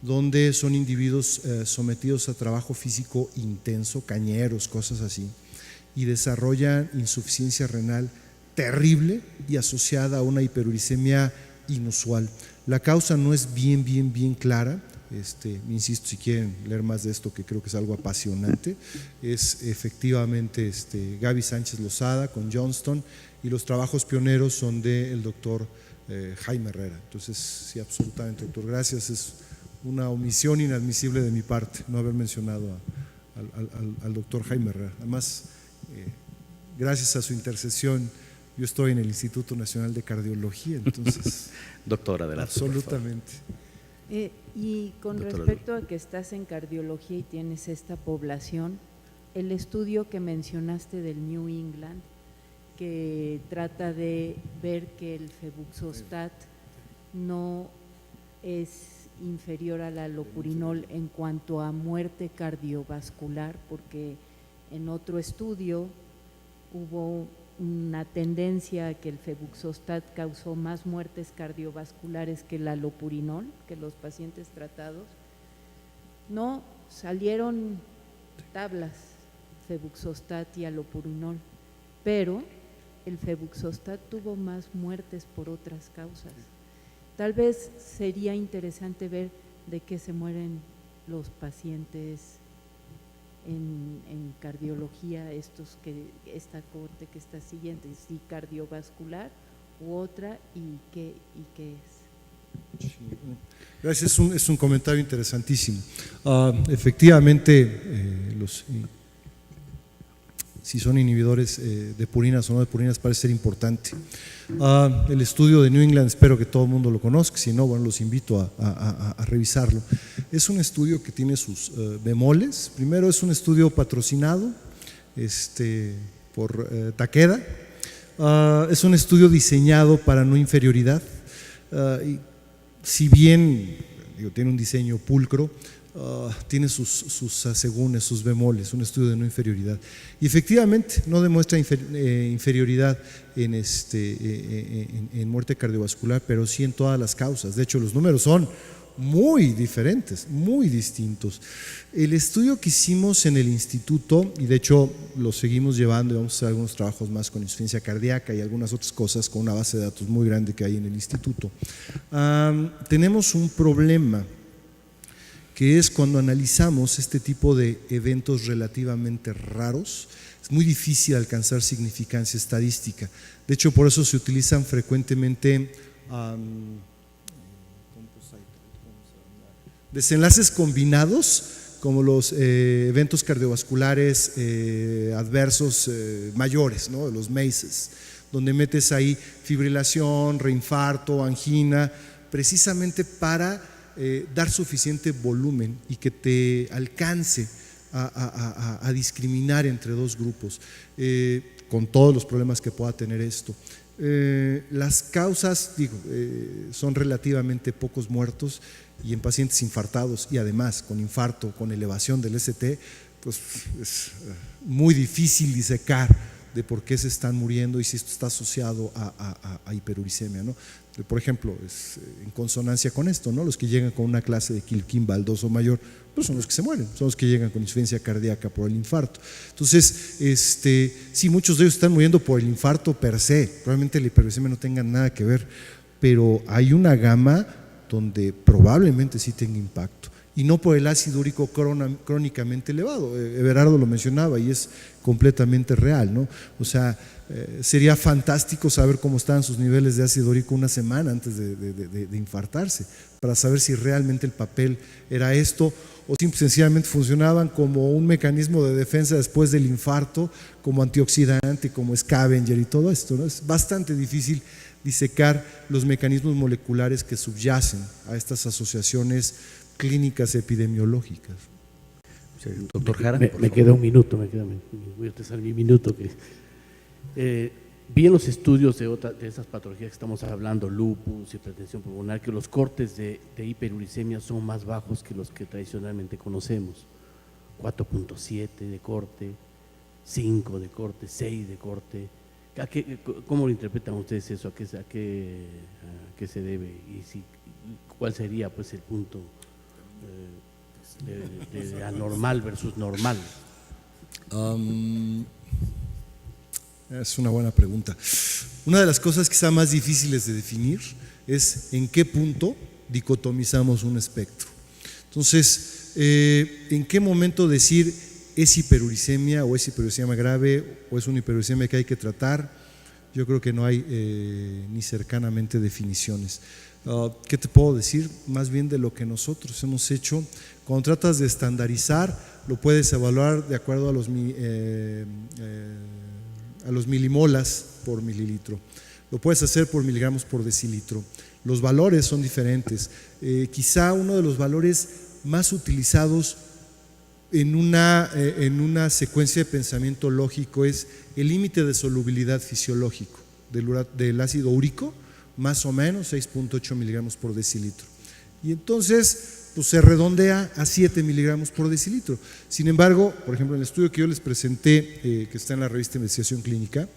donde son individuos sometidos a trabajo físico intenso, cañeros, cosas así, y desarrollan insuficiencia renal terrible y asociada a una hiperuricemia inusual. La causa no es bien clara. Insisto, si quieren leer más de esto, que creo que es algo apasionante, es efectivamente Gaby Sánchez Lozada con Johnston, y los trabajos pioneros son del doctor Jaime Herrera. Entonces, sí, absolutamente, doctor, gracias. Es una omisión inadmisible de mi parte no haber mencionado al doctor Jaime Herrera. Además, gracias a su intercesión, yo estoy en el Instituto Nacional de Cardiología, entonces… Doctora, adelante. Absolutamente. Y con Doctora respecto a que estás en cardiología y tienes esta población, el estudio que mencionaste del New England, que trata de ver que el febuxostat no es inferior al allopurinol en cuanto a muerte cardiovascular, porque en otro estudio hubo una tendencia a que el febuxostat causó más muertes cardiovasculares que el allopurinol, que los pacientes tratados. No, salieron tablas, febuxostat y allopurinol, pero el febuxostat tuvo más muertes por otras causas. Tal vez sería interesante ver de qué se mueren los pacientes en cardiología, esta corte que está siguiente, si cardiovascular u otra, y qué es. Sí, gracias, es un comentario interesantísimo. Efectivamente, si son inhibidores de purinas o no de purinas parece ser importante. El estudio de New England, espero que todo el mundo lo conozca, si no, bueno, los invito a revisarlo. Es un estudio que tiene sus bemoles. Primero, es un estudio patrocinado por Takeda. Es un estudio diseñado para no inferioridad. Y si bien tiene un diseño pulcro, tiene sus asegúnes, sus bemoles, un estudio de no inferioridad. Y efectivamente no demuestra inferioridad en muerte cardiovascular, pero sí en todas las causas. De hecho, los números son muy diferentes, muy distintos. El estudio que hicimos en el instituto, y de hecho lo seguimos llevando, y vamos a hacer algunos trabajos más con insuficiencia cardíaca y algunas otras cosas con una base de datos muy grande que hay en el instituto, tenemos un problema, que es cuando analizamos este tipo de eventos relativamente raros, es muy difícil alcanzar significancia estadística. De hecho, por eso se utilizan frecuentemente desenlaces combinados, como los eventos cardiovasculares adversos mayores, ¿no? Los MACEs, donde metes ahí fibrilación, reinfarto, angina, precisamente para dar suficiente volumen y que te alcance a discriminar entre dos grupos, con todos los problemas que pueda tener esto. Las causas, son relativamente pocos muertos, y en pacientes infartados y además con infarto, con elevación del ST, pues es muy difícil disecar de por qué se están muriendo y si esto está asociado a hiperuricemia, ¿no? Por ejemplo, es en consonancia con esto, ¿no? Los que llegan con una clase de Kiel-Kimball 2 o mayor, pues son los que se mueren, son los que llegan con insuficiencia cardíaca por el infarto. Entonces, sí, muchos de ellos están muriendo por el infarto per se, probablemente la hiperuricemia no tenga nada que ver, pero hay una gama donde probablemente sí tenga impacto, y no por el ácido úrico crónicamente elevado. Everardo lo mencionaba y es completamente real, ¿no? O sea, sería fantástico saber cómo estaban sus niveles de ácido úrico una semana antes de infartarse, para saber si realmente el papel era esto o simple sencillamente funcionaban como un mecanismo de defensa después del infarto, como antioxidante, como scavenger y todo esto, ¿no? Es bastante difícil disecar los mecanismos moleculares que subyacen a estas asociaciones clínicas epidemiológicas. Doctor Jara. Me queda un minuto, voy a utilizar mi minuto. Vi en los estudios de esas patologías que estamos hablando, lupus, hipertensión pulmonar, que los cortes de hiperuricemia son más bajos que los que tradicionalmente conocemos. 4.7 de corte, 5 de corte, 6 de corte. ¿Cómo lo interpretan ustedes eso? ¿A qué qué se debe y cuál sería pues el punto de anormal versus normal. Es una buena pregunta. Una de las cosas quizá más difíciles de definir es en qué punto dicotomizamos un espectro. Entonces, ¿en qué momento decir es hiperuricemia o es hiperuricemia grave o es una hiperuricemia que hay que tratar? Yo creo que no hay ni cercanamente definiciones. ¿Qué te puedo decir? Más bien de lo que nosotros hemos hecho. Cuando tratas de estandarizar, lo puedes evaluar de acuerdo a los milimolas por mililitro. Lo puedes hacer por miligramos por decilitro. Los valores son diferentes. Quizá uno de los valores más utilizados en una secuencia de pensamiento lógico es el límite de solubilidad fisiológico del ácido úrico, más o menos 6.8 miligramos por decilitro. Y entonces pues se redondea a 7 miligramos por decilitro. Sin embargo, por ejemplo, en el estudio que yo les presenté, que está en la revista de Investigación Clínica,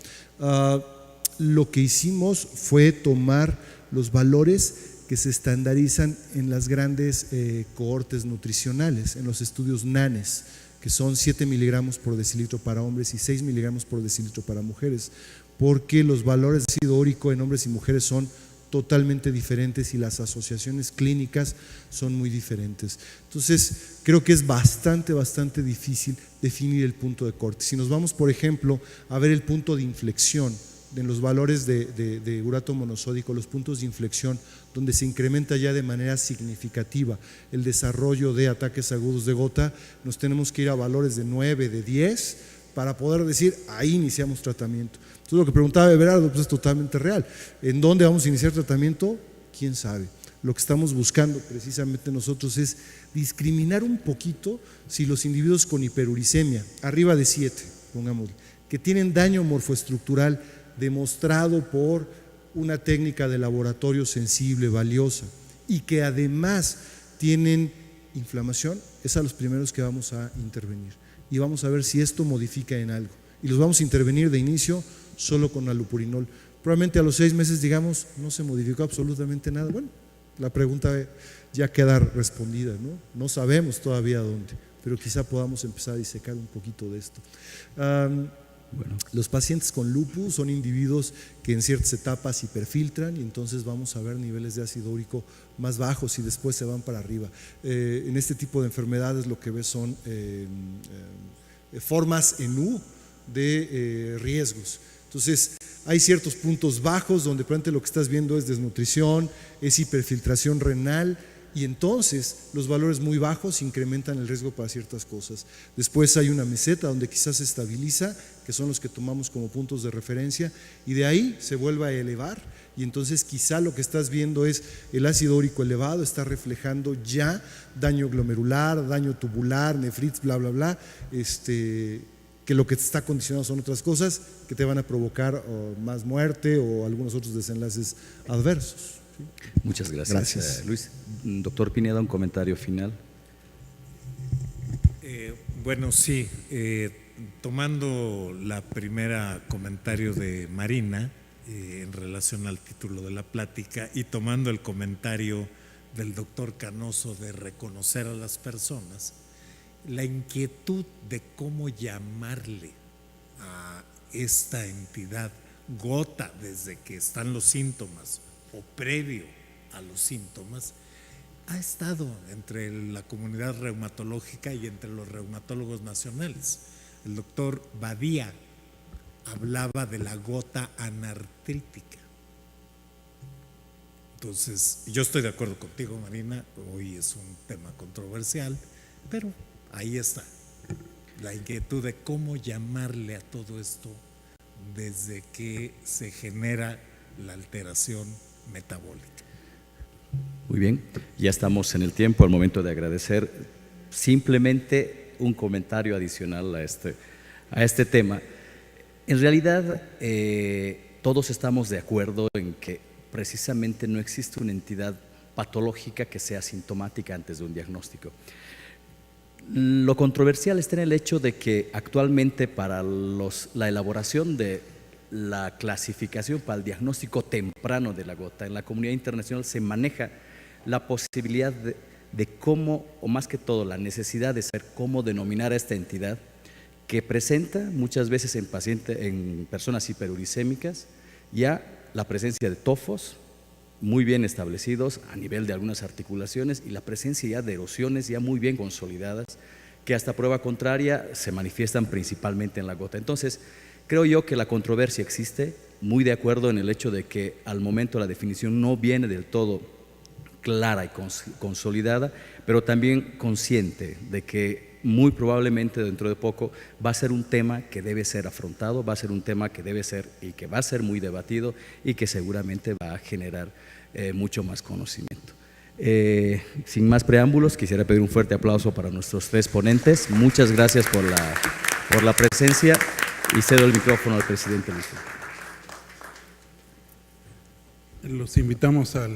lo que hicimos fue tomar los valores que se estandarizan en las grandes cohortes nutricionales, en los estudios NANES, que son 7 miligramos por decilitro para hombres y 6 miligramos por decilitro para mujeres, porque los valores de ácido úrico en hombres y mujeres son totalmente diferentes y las asociaciones clínicas son muy diferentes. Entonces, creo que es bastante difícil definir el punto de corte. Si nos vamos, por ejemplo, a ver el punto de inflexión en los valores de urato monosódico, los puntos de inflexión donde se incrementa ya de manera significativa el desarrollo de ataques agudos de gota, nos tenemos que ir a valores de 9, de 10 para poder decir, ahí iniciamos tratamiento. Entonces, lo que preguntaba Everardo pues es totalmente real. ¿En dónde vamos a iniciar tratamiento? ¿Quién sabe? Lo que estamos buscando precisamente nosotros es discriminar un poquito si los individuos con hiperuricemia, arriba de 7, pongámosle, que tienen daño morfoestructural demostrado por una técnica de laboratorio sensible, valiosa, y que además tienen inflamación, es a los primeros que vamos a intervenir. Y vamos a ver si esto modifica en algo. Y los vamos a intervenir de inicio solo con allopurinol. Probablemente a los 6 meses, digamos, no se modificó absolutamente nada. Bueno, la pregunta ya queda respondida, ¿no? No sabemos todavía dónde, pero quizá podamos empezar a disecar un poquito de esto. Los pacientes con lupus son individuos que en ciertas etapas hiperfiltran y entonces vamos a ver niveles de ácido úrico más bajos y después se van para arriba. En este tipo de enfermedades lo que ves son formas en U de riesgos. Entonces hay ciertos puntos bajos donde probablemente lo que estás viendo es desnutrición, es hiperfiltración renal, y entonces los valores muy bajos incrementan el riesgo para ciertas cosas. Después hay una meseta donde quizás se estabiliza, que son los que tomamos como puntos de referencia, y de ahí se vuelve a elevar, y entonces quizá lo que estás viendo es el ácido úrico elevado, está reflejando ya daño glomerular, daño tubular, nefritis, bla, bla, bla, que lo que te está condicionando son otras cosas que te van a provocar más muerte o algunos otros desenlaces adversos. Muchas gracias. Gracias. Luis. Doctor Pineda, un comentario final. Bueno, sí, tomando la primera comentario de Marina en relación al título de la plática y tomando el comentario del doctor Canoso de reconocer a las personas, la inquietud de cómo llamarle a esta entidad gota desde que están los síntomas o previo a los síntomas, ha estado entre la comunidad reumatológica y entre los reumatólogos nacionales. El doctor Badía hablaba de la gota anartrítica. Entonces, yo estoy de acuerdo contigo, Marina, hoy es un tema controversial, pero ahí está, la inquietud de cómo llamarle a todo esto desde que se genera la alteración metabólica. Muy bien, ya estamos en el tiempo, al momento de agradecer. Simplemente un comentario adicional a este tema. En realidad, todos estamos de acuerdo en que precisamente no existe una entidad patológica que sea sintomática antes de un diagnóstico. Lo controversial está en el hecho de que actualmente para la elaboración de la clasificación para el diagnóstico temprano de la gota. En la comunidad internacional se maneja la posibilidad de cómo, o más que todo, la necesidad de saber cómo denominar a esta entidad que presenta muchas veces en personas hiperuricémicas ya la presencia de tofos muy bien establecidos a nivel de algunas articulaciones y la presencia ya de erosiones ya muy bien consolidadas que hasta prueba contraria se manifiestan principalmente en la gota. Entonces, creo yo que la controversia existe, muy de acuerdo en el hecho de que al momento la definición no viene del todo clara y consolidada, pero también consciente de que muy probablemente dentro de poco va a ser un tema que debe ser afrontado, va a ser un tema que debe ser y que va a ser muy debatido y que seguramente va a generar mucho más conocimiento. Sin más preámbulos, quisiera pedir un fuerte aplauso para nuestros 3 ponentes. Muchas gracias por la presencia y cedo el micrófono al presidente Luis. Los invitamos al